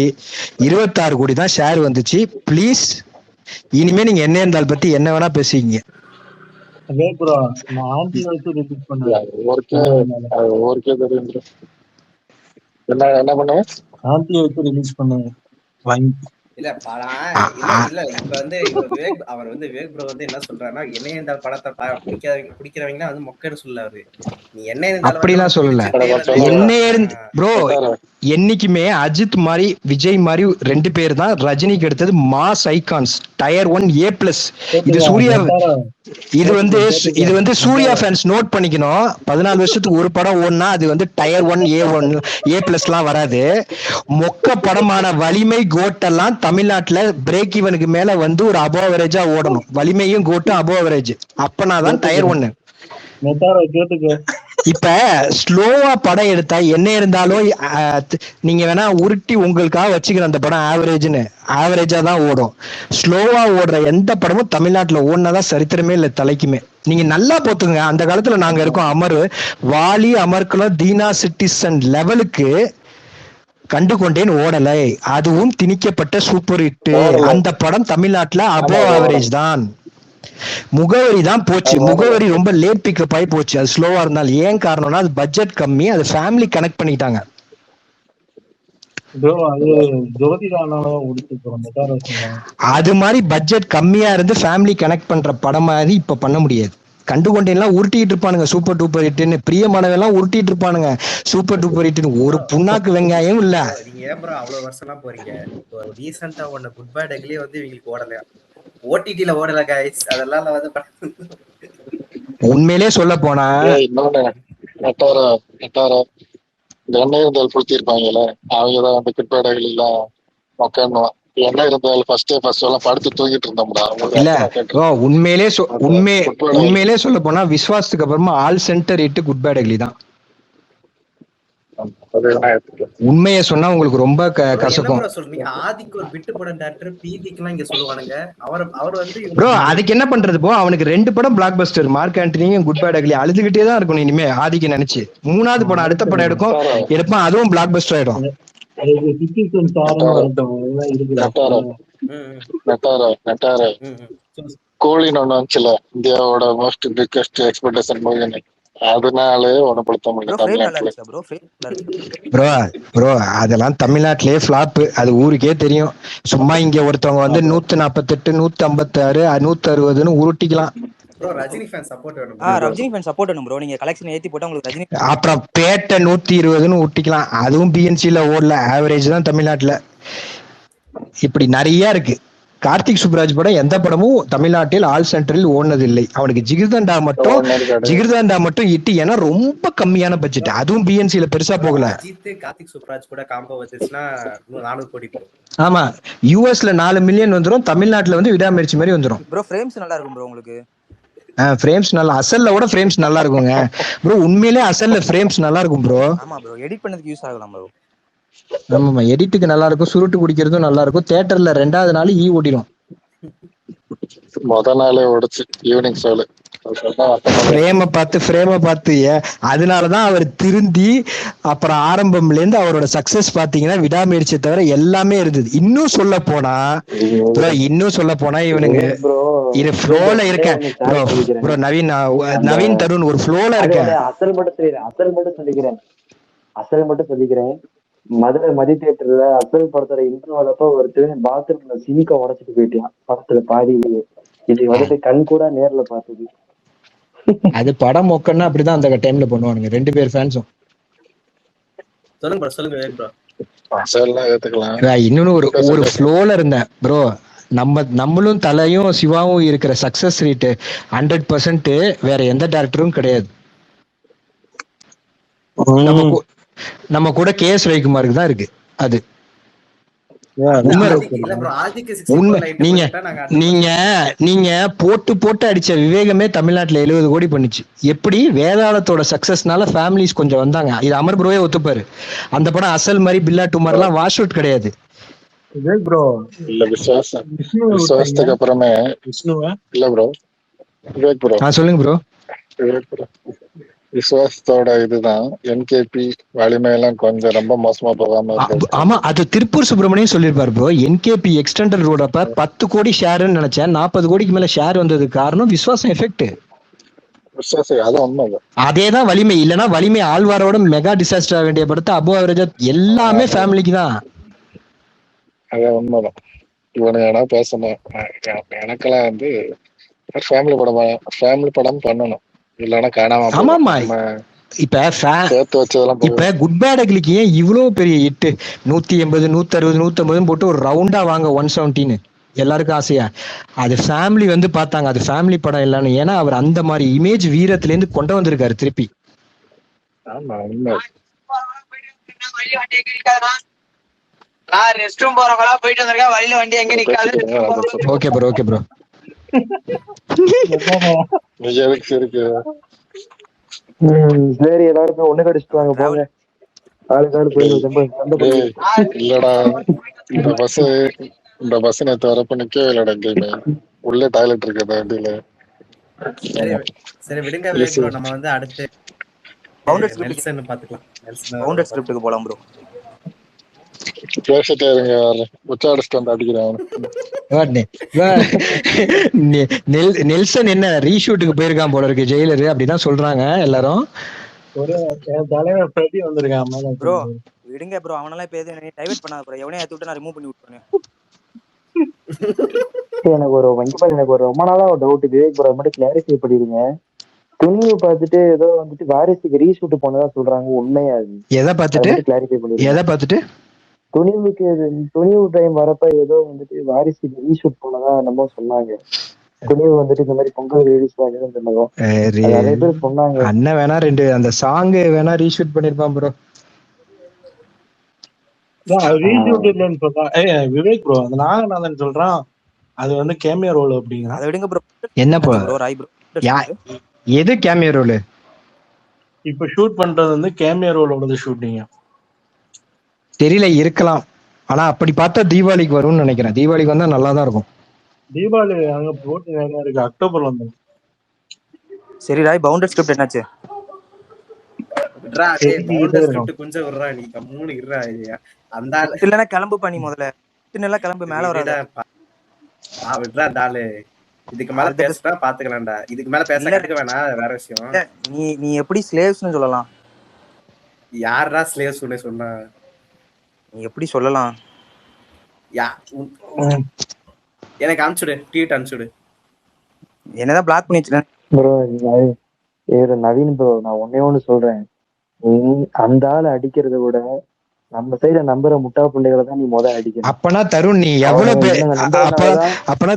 26 கோடி தான் ஷேர் வந்துச்சு. பிளீஸ் இனிமே நீங்க என்ன இருந்தால் பத்தி என்ன வேணா பேசுவீங்க. என்ன பண்ணுவேன், இல்ல இப்ப வந்து அவர் வந்து விவேக் ப்ரோ வந்து என்ன சொல்றாருன்னா, என்ன இந்த படத்தை பிடிக்கிறவங்க வந்து மொக்கன்னு சொல்லாரு. நீ என்ன அப்படிலாம் சொல்லல. என்ன ப்ரோ, என்னைக்குமே அஜித் மாதிரி விஜய் மாதிரி 2 பேர் தான் ரஜினிக்கு எடுத்தது மாஸ் ஐகான்ஸ், டயர் 1 A+. இது சூர்யா, இது வந்து சூர்யா ஃபேன்ஸ் நோட் பண்ணிக்கணும். 14 வருஷத்துக்கு ஒரு படம் ஓடுனா அது வந்து டயர் 1 A+லாம் வராது. மொக்க படமான வலிமை, கோட்டெல்லாம் தமிழ்நாட்டுல பிரேக் ஈவனுக்கு மேல வந்து ஒரு அபோவ் அவரேஜா ஓடணும். வலிமையும் கோட்டும் அபோவ் அவரேஜ், அப்பனாதான் டயர் 1. இப்ப ஸ்லோவா படம் எடுத்தா என்ன இருந்தாலும் நீங்க வேணா உருட்டி உங்களுக்காக வச்சுக்கிற அந்த படம் ஆவரேஜா தான் ஓடும். ஸ்லோவா ஓடுற எந்த படமும் தமிழ்நாட்டுல ஓடுனதான் சரித்திரமே இல்லை தலைக்குமே. நீங்க நல்லா போத்துங்க. அந்த காலத்துல நாங்க இருக்கோம், அமர் வாலி அமர்குலம் தீனா சிட்டிசன் லெவலுக்கு கண்டுகொண்டேன் ஓடலை, அதுவும் திணிக்கப்பட்ட சூப்பர் ஹிட். அந்த படம் தமிழ்நாட்டுல அபோவ் ஆவரேஜ் தான். முகவரி தான் போச்சு. முகவரி ரொம்ப லேட் பிக்கப் ஆகி போச்சு. அது ஸ்லோவா இருந்தாலும் ஏன் காரணம்னா அது பட்ஜெட் கம்மி, அது ஃபேமிலி கனெக்ட் பண்ணிட்டாங்க. அது மாதிரி பட்ஜெட் கம்மியா இருந்து ஃபேமிலி கனெக்ட் பண்ற படம் மாதிரி இப்ப பண்ண முடியாது. கண்டுகொண்டேன்லாம் உருட்டிட்டு இருப்பானுங்க சூப்பர் டூப்பர் ஹிட்னு, பிரியமானவெல்லாம் உருட்டிட்டு இருப்பானுங்க சூப்பர் டூப்பர் ஹிட்னு. ஒரு புண்ணாக்கு வெங்காயம் இல்ல. நீங்க ஏன் ப்ரோ அவ்வளவு வருஷம் எல்லாம் போறீங்க? ரீசெண்டா ஒன்னு குட் பை டேக்லயே வந்து இவங்களுக்கு ஓடல, ஓடிடில ஓடல गाइस. அதெல்லாம் வந்து உண்மையிலே சொல்ல போனா என்ன இருந்தாலும் புளுத்தி இருப்பாங்கல்ல, அவங்கதான் வந்து குட்பேடைகள் எல்லாம் உக்காந்துவான். என்ன இருந்தாலும் ஃபர்ஸ்ட் எல்லாம் படுத்து தூங்கிட்டு இருந்தோம்டா. இல்ல உண்மையிலே சொல்ல போனா விஸ்வாசத்துக்கு அப்புறமா ஆல் சென்டர் இட்டு குட் பேட் அக்லி தான். உண்மையை சொன்னா உங்களுக்கு ரொம்ப கசக்கும். ஆதிக்கு ஒரு பிட்டு படம் டைரக்டர் பீதிக்குலாம் இங்க சொல்லுவானுங்க. அவர் வந்து ப்ரோ அதுக்கு என்ன பண்றது ப்ரோ, அவனுக்கு 2 படம் பிளாக் பஸ்டர், மார்க் ஆண்டனியும் குட் பேட் அக்லி. அழுதுகிட்டே தான் இருக்கணும் இனிமே ஆதிக்கு நினைச்சு. 3வது படம் அடுத்த படம் எடுப்பான், அதுவும் பிளாக் பஸ்டர் ஆயிடும். கோழின்னு ஒண்ணு வந்துச்சுல, இந்தியாவோட மோஸ்ட் பிக்கஸ்ட் எக்ஸ்பெக்டேஷன் மூவி, அதனாலே ஒண்ணுப்படுத்த முடியல. ப்ரோ அதெல்லாம் தமிழ்நாட்டிலேயே பிளாப், அது ஊருக்கே தெரியும். சும்மா இங்க ஒருத்தவங்க வந்து 148 156 160ன்னு உருட்டிக்கலாம். ரஜினி ஃபேன் சப்போர்ட் வேணும். ரஜினி ஃபேன் சப்போர்ட் வேணும் ப்ரோ. நீங்க கலெக்ஷன் ஏத்தி போட்டா உங்களுக்கு ரஜினி. அப்புறம் பேட்டை 120ன்னு ஊட்டிக்கலாம், அதுவும் பிஎன்சில ஓடல, ஆவரேஜ் தான் தமிழ்நாட்டுல. இப்படி நிறைய இருக்கு. கார்த்திக் சுப்ராஜ் படம் எந்த படமும் தமிழ்நாட்டில் ஆல் சென்டரில் ஓடுனதில்லை. அவனுக்கு ஜிகிர்தண்டா மட்டும் இட்டு, ஏன்னா ரொம்ப கம்மியான பட்ஜெட், அதுவும் பிஎன்சில பெருசா போகல. அஜித் கார்த்திக் சுப்ராஜ் கூட காம்போ வந்துச்சுன்னா 400 கோடி போகும். ஆமா, யூஎஸ்ல 4 மில்லியன் வந்துரும், தமிழ்நாட்டுல வந்து விடாமுயற்சி மாதிரி வந்துரும். ப்ரோ ஃப்ரேம்ஸ் நல்லா இருக்கும் ப்ரோ உங்களுக்கு. ஃப்ரேம்ஸ் நல்லா, அசல்ல விட ஃப்ரேம்ஸ் நல்லா இருக்குங்க ப்ரோ. உண்மையிலே அசல்ல ஃப்ரேம்ஸ் நல்லா இருக்கும் ப்ரோ. ஆமா ப்ரோ, எடிட் பண்ணதுக்கு யூஸ் ஆகலாம் ப்ரோ. ஆமாமா, எடிட்டுக்கு நல்லா இருக்கும், சுருட்டு குடிக்கிறதும் நல்லா இருக்கும். தியேட்டர்ல 2வது நாள் ஓடிடும். முத நாளே ஓடிச்சு ஈவினிங் ஷோல. ஃப்ரேம பார்த்து அதனாலதான் அவர் திருந்தி அப்புறம் ஆரம்பம்ல இருந்து அவரோட சக்சஸ் பாத்தீங்கன்னா விடாமுயற்சியை தவிர எல்லாமே இருந்தது. இன்னும் சொல்ல போனா இவனுங்க இது ஃப்ளோல இருக்கேன் ப்ரோ. நவீன் தருண் ஒரு ஃப்ளோல இருக்கேன். அசல் மட்டும் சொல்லிக்கிறேன். மதுரை மதி தியேட்டர்ல அசல் படத்தோட இன்ட்ரோவலப்ப ஒருத்தர் பாத்ரூம்ல சினிக்க உடைச்சிட்டு போயிட்டான் படத்துல பாதியிலேயே. இது வந்துட்டு கண் கூட நேர்ல பார்த்தது. அது படம் மொக்கன்னா அப்படிதான் அந்த டைம்ல பண்ணுவானுங்க 2 பேர் ஃபேன்ஸும். சொல்லுங்க இன்னொன்னு ஒரு ஃப்ளோல இருந்தேன் ப்ரோ. நம்மளும் தலையும் சிவாவும் இருக்கிற சக்சஸ் ரேட் 100% வேற எந்த டைரக்டரும் கிடையாது. நம்ம கூட கேஎஸ் ரவிக்குமாருக்கு தான் இருக்கு அது. நீங்க போட்டு அடிச்ச விவேகமே தமிழ்நாட்டுல 70 கோடி பண்ணுச்சு. எப்படி வேதாளத்தோட சக்சஸ்னால ஃபேமிலிஸ் கொஞ்சம் வந்தாங்க. இது அமர் ப்ரோவே ஒத்துப்பாரு. அந்த படம் அசல் மாதிரி பில்லா டுமார் எல்லாம் வாஷ் அவுட் கிடையாது. விசுவாசத்துக்கு அப்புறமே இல்ல ப்ரோ, விவேக் ப்ரோ சொல்லுங்க ப்ரோ. விசுவாசத்தோட இதுதான் என்கேபி வலிமை எல்லாம் கொஞ்சம் ரொம்ப மோசமா போகாம. ஆமா, அது திருப்பூர் சுப்பிரமணியம் சொல்லிருப்பாரு ப்ரோ. என்கேபி எக்ஸ்டெண்டட் ரோட் அப்ப 10 கோடி ஷேர்னு நினைச்சேன், 40 கோடிக்கு மேல ஷேர் வந்ததுக்கு காரணம் விசுவாசம் எஃபெக்ட். அதேதான் வலிமை. இல்லைன்னா வலிமை ஆழ்வாரோட மெகா டிசாஸ்டர் ஆக வேண்டிய படத்தை அபோ அவரேஜா எல்லாமே ஃபேமிலிக்கு தான். அதான் உண்மைதான். இவனு பேசணும். எனக்கெல்லாம் வந்து ஃபேமிலி படம் பண்ணணும், இல்லன்னா காணாம. ஆமாமா, இப்ப குட் பேட் அக்லிக்கு ஏன் இவ்வளவு பெரிய ஹிட்? 180 160 150 போட்டு ஒரு ரவுண்டா வாங்க 170 எல்லாருக்கும் ஆசையா. அது ஃபேமிலி வந்து பார்த்தாங்க, அது ஃபேமிலி படம் இல்லன்னு. ஏன்னா அவர் அந்த மாதிரி இமேஜ் வீரத்துல இருந்து கொண்டு வந்திருக்காரு திருப்பி. Okay bro. சரி, எல்லாருக்கும் ஒண்ணு கடிச்சிட்டு வாங்க போங்க. இல்லடா, இந்த பஸ் நேத்து வரப்ப நிக்கவே இல்லடா எங்கேயுமே. உள்ள டாய்லெட் இருக்கு வண்டியில. சரி விடுங்க, நம்ம வந்து அடுத்து நெல்சன் பாத்துக்கலாம். பவுண்டட் ஸ்கிரிப்டுக்கு போலாம் ப்ரோ. பேசிட்டே இருங்க, உச்சாடிச்சுட்டு வந்து அடிக்கிறேன். நெல்சன் என்ன ரீஷூட்டுக்கு போயிருக்கான் போல இருக்கு ஜெயிலரு, அப்படிதான் சொல்றாங்க எல்லாரும். ஒரு தலைவர் பிரதி வந்திருக்கான் ப்ரோ. விடுங்க ப்ரோ, அவனெல்லாம் இப்ப எதுவும் டைவர்ட் பண்ணாத ப்ரோ. எவனே ஏத்தி விட்டு நான் ரிமூவ் பண்ணி விட்டுறேன். எனக்கு ஒரு ரொம்ப நாளா டவுட். விவேக் ப்ரோ மட்டும் கிளாரிஃபை பண்ணிடுங்க. துணிவு பார்த்துட்டு ஏதோ வந்துட்டு வாரிசுக்கு ரீஷூட் போனதா சொல்றாங்க, உண்மையா? எதை பார்த்துட்டு துணிவு டைம் வரப்ப ஏதோ வந்துட்டு வாரிசுக்கு ரீஷூட் போனதா நம்ம சொன்னாங்க. துணிவு வந்துட்டு இந்த மாதிரி பொங்கல் ரிலீஸ் சொன்னதும் நிறைய பேர் சொன்னாங்க. அண்ணன் வேணா 2 அந்த சாங் வேணா ரீஷூட் பண்ணிருப்பான் ப்ரோ. ரீஷூட் இல்லன்னு சொல்றான் விவேக் ப்ரோ. அந்த நாகநாதன் சொல்றான் அது வந்து கேமியோ ரோல் அப்படிங்கிறான். அதை விடுங்க ப்ரோ. என்ன ப்ரோ ராய் ப்ரோ, எது கேமியோ ரோல்? இப்ப ஷூட் பண்றது வந்து கேமியோ ரோலோட ஷூட்டிங் தெரியல, இருக்கலாம். ஆனா அப்படி பார்த்தா தீபாவளிக்கு வரும்னு நினைக்கிறேன். தீபாவளிக்கு வந்தா நல்லா தான் இருக்கும். தீபாவளி அங்க போட்டு நிறைய இருக்கு, அக்டோபர் வந்து. சரி ராய், பவுண்டட் ஸ்கிரிப்ட் என்னாச்சு? கொஞ்சம் விடுறா, நீ கம்முன்னு இருடா. அந்த இல்லன்னா கிளம்பு பண்ணி முதல்ல எல்லாம் கிளம்பு, மேல வராத. விடுறா தாளு. இதுக்கு மேல பேசுறா பாத்துக்கலாம்டா. இதுக்கு மேல பேச கட்டுக்க வேணாம், வேற விஷயம். நீ எப்படி ஸ்லேவ்ஸ்னு சொல்லலாம்? யாரா ஸ்லேவ்ஸ் சொன்னா? நீ எப்படி சொல்லலாம்? எனக்கு அனுப்பிச்சுடு, ட்வீட் அனுப்பிச்சுடு. என்னதான் பிளாக் பண்ணி வச்சிருக்கேன் ப்ரோ. நவீன் ப்ரோ, நான் ஒன்னே ஒண்ணு சொல்றேன். நீ அந்த ஆள் அடிக்கிறத விட நம்ம சைட நம்புற முட்டா பிள்ளைகளை தான் நீ அடிக்கணும். அப்பனா தருண் நீ எவ்வளவு இவனுங்க நம்புறதுனாலதான் அப்பனா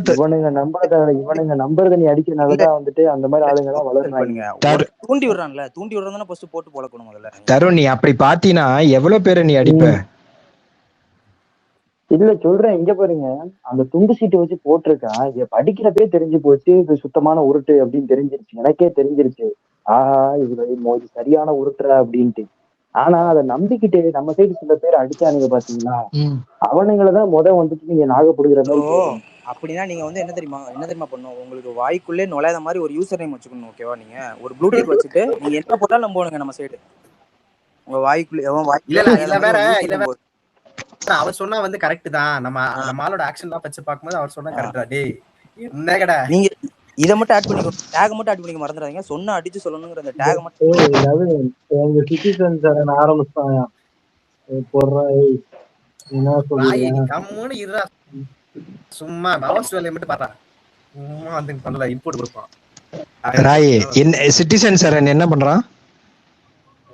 இவனுங்க நம்புறத நீ அடிக்கிறதுனாலதான் வந்துட்டு அந்த மாதிரி ஆளுங்க தான் வளர்றாங்க. தூண்டி விடுறான்ல, தூண்டி விடுறதுனா ஃபர்ஸ்ட் போட்டு பழக்கணும் முதல்ல. தருண் நீ அப்படி பாத்தீனா எவ்வளவு பேரை நீ அடிப்ப? இல்ல சொல்றேன், இங்க பாருங்க, அந்த துண்டு சீட்டு வச்சு போட்டிருக்கா, படிக்கிறப்பே தெரிஞ்சு போச்சு இது சுத்தமான உருட்டு அப்படின்னு தெரிஞ்சிருச்சு, எனக்கே தெரிஞ்சிருச்சு. ஆஹா இது சரியான உருட்டுறா அப்படின்ட்டு. ஆனா அதை நம்பிக்கிட்டு நம்ம சைடு சில பேர் அடிச்சானுங்க பாத்தீங்களா, அவனுங்களதான் வந்துட்டு நீங்க நாகப்படுகிற மாதிரி. அப்படின்னா நீங்க வந்து என்ன தெரியுமா பண்ணும், உங்களுக்கு வாய்க்குள்ளே நுழையாத மாதிரி ஒரு யூசர் நேம் வச்சுக்கணும். ஓகேவா? நீங்க ஒரு ப்ளூடூத் வச்சுட்டு நீங்க என்ன போட்டாலும் நம்புவானுங்க நம்ம சைடு. உங்க வாய்க்குள்ளே அவர் சொன்னா வந்து கரெக்ட் தான். நம்ம ஆளோட ஆக்ஷன் தான் வச்சு பார்க்கும்போது அவர் சொன்னா கரெக்டா. டேய் என்னங்கடா நீங்க இத மட்டும் ஆட் பண்ணிக்கோ, டேக் மட்டும் ஆட் பண்ணிக்க மறந்துடாதீங்க. சொன்னா அடிச்சு சொல்லணும்ங்கற அந்த டேக் மட்டும். எங்க சிட்டிசன் சார் ஆரம்பிச்சாங்க போடுறா. என்ன சொல்றீங்க? கம்முன்னு இருடா, சும்மா மவுஸ் வேலைய மட்டும் பாத்தா சும்மா வந்து பண்ணல இன்புட் கொடுப்பான். ராய் என்ன சிட்டிசன் சார் என்ன பண்றான்?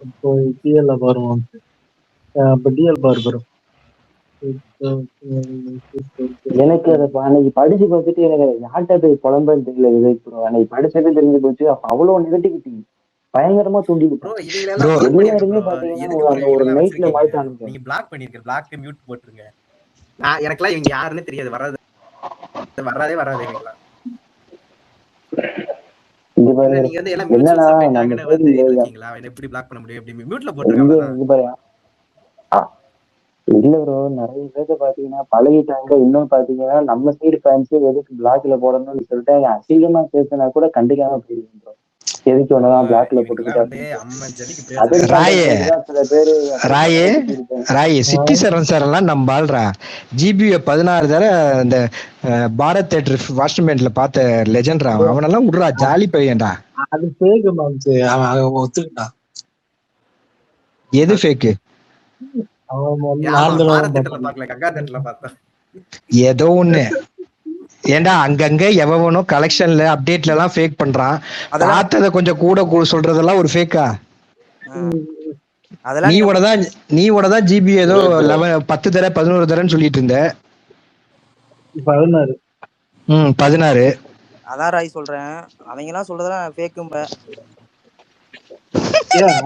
இப்போ டிஎல்ல பாருங்க, அப்ப டிஎல் பாரு. எனக்கு அதை அன்னைக்கு படிச்சு பார்த்துட்டு எனக்கு யார்கிட்ட போய் புலம்பன்னு தெரியல. விவேக் ப்ரோ அன்னைக்கு படிச்சதே தெரிஞ்சு போச்சு. அவ்வளவு நெகட்டிவிட்டி பயங்கரமா தூண்டி விட்டோம். எல்லாருமே பாத்தீங்கன்னா ஒரு நைட்ல மாட்டானுங்க. நீங்க பிளாக் பண்ணிருக்க, பிளாக் மியூட் போட்டுருங்க. எனக்குலாம் இவங்க யாருன்னு தெரியாது, வராதே இவங்களா. நீங்க வந்து எல்லாம் இருக்கீங்களா, எப்படி பிளாக் பண்ண முடியும்? எப்படி மியூட்ல போட்டுருக்காங்க. இல்ல ப்ரோ, நிறைய பேர்த்த பாத்தீங்கன்னா பழகிட்டாங்க. இன்னும் பாத்தீங்கன்னா நம்ம சைடு ஃபேன்ஸ் எதுக்கு பிளாக்ல போடணும்னு சொல்லிட்டு அசிங்கமா பேசினா கூட கண்டுக்காம போயிருக்கோம் ப்ரோ. எதுக்கு ஒண்ணுதான் பிளாக்ல போட்டுக்கிட்டாரு. ராயே சிட்டி சரவன் சார் எல்லாம் நம்ம ஆள்றா. ஜிபிஏ 16 தடவை இந்த பாரத் தேட்டர் வாஷ்மேன்ல பார்த்த லெஜெண்ட்ரா. அவனெல்லாம் விடுறா, ஜாலி பையன்டா. அது ஃபேக் மாம்சு, அவன் ஒத்துக்கிட்டான். எது ஃபேக்கு? ஏதோ ஒண்ணு. ஏண்டா அங்கங்க எவனோ கலெக்ஷன்ல அப்டேட்ல எல்லாம் ஃபேக் பண்றான். பார்த்தத கொஞ்சம் கூட சொல்றதெல்லாம் ஒரு ஃபேக்கா? நீ உடதான் ஜிபி ஏதோ 10 தடவை 11 தடவைன்னு சொல்லிட்டு இருந்த. 16. 16. அதான் ராய் சொல்றேன், அவங்க எல்லாம் சொல்றதெல்லாம் ஃபேக்கும்ப.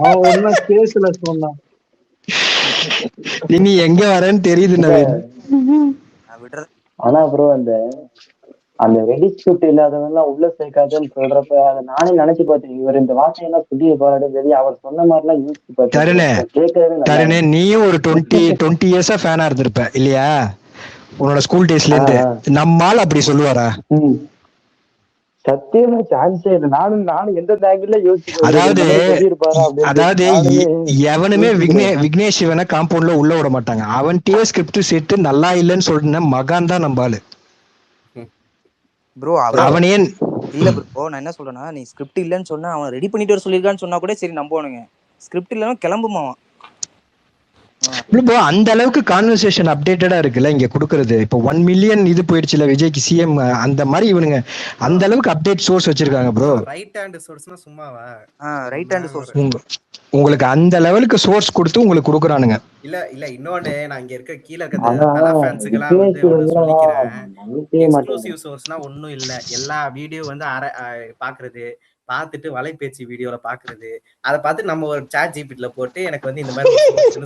அவன் ஒண்ணா கேஸ்ல சொன்னான். நீ எங்க வரேன்னு தெரியுது. ஆனா ப்ரோ அந்த ரெடி ஸ்கிரிப்ட் இல்லாதவங்க எல்லாம் உள்ள சேர்க்காதுன்னு சொல்றப்ப அதை நானே நினைச்சு பார்த்தேன். இவர் இந்த வார்த்தையெல்லாம் புதிய போராடுறது அவர் சொன்ன மாதிரி எல்லாம் யோசிச்சு பார்த்தேன். தருணே நீயும் ஒரு 20 இயர்ஸா ஃபேனா இருந்திருப்ப இல்லையா, உன்னோட ஸ்கூல் டேஸ்ல இருந்து. நம்மால் அப்படி சொல்லுவாரா? சத்தியமா சான்ஸே இல்லை. நானும் எந்த ஆங்கிள் யோசிச்சு. அதாவது எவனுமே விக்னேஷ் சிவனை காம்பவுண்ட்ல உள்ள விட மாட்டாங்க. அவன்கிட்டயே ஸ்கிரிப்ட் செட்டு நல்லா இல்லைன்னு சொல்லின மகான் தான் நம்பாலு ப்ரோ. அவனே இல்ல ப்ரோ, நான் என்ன சொல்றேன்னா, நீ ஸ்கிரிப்ட் இல்லன்னு சொன்னா அவன் ரெடி பண்ணிட்டு வர சொல்லிருக்கான்னு சொன்னா கூட சரி நம்புவானுங்க. ஸ்கிரிப்ட் இல்லன்னா கிளம்புமா அந்த அளவுக்கு கான்வர்சேஷன் அப்டேட்டடா இருக்குல்ல இங்க குடுக்கறது. இப்போ 1 மில்லியன் இது போயிடுச்சுல விஜய்க்கு சிஎம், அந்த மாதிரி இவனுங்க அந்த அளவுக்கு அப்டேட் சோர்ஸ் வச்சிருக்காங்க ப்ரோ. ரைட் ஹேண்ட் சோர்ஸ்னா சும்மாவா? ரைட் ஹேண்ட் சோர்ஸ் உங்களுக்கு அந்த லெவலுக்கு சோர்ஸ் கொடுத்து உங்களுக்கு கொடுக்குறானுங்க. இல்ல இன்னொன்னு, நான் இங்க இருக்க கீழ இருக்க தல ஃபேன்ஸ்க்கு எல்லாம் வந்து சொல்லிக்கிறேன், எக்ஸ்க்ளூசிவ் சோர்ஸ்னா ஒண்ணும் இல்ல. எல்லா வீடியோ வந்து பாக்குறது, பார்த்துட்டு வலைபேச்சு வீடியோல பாக்குறது, அதை பார்த்து நம்ம ஒரு சாட் ஜிபிடில போட்டு எனக்கு வந்து இந்த மாதிரி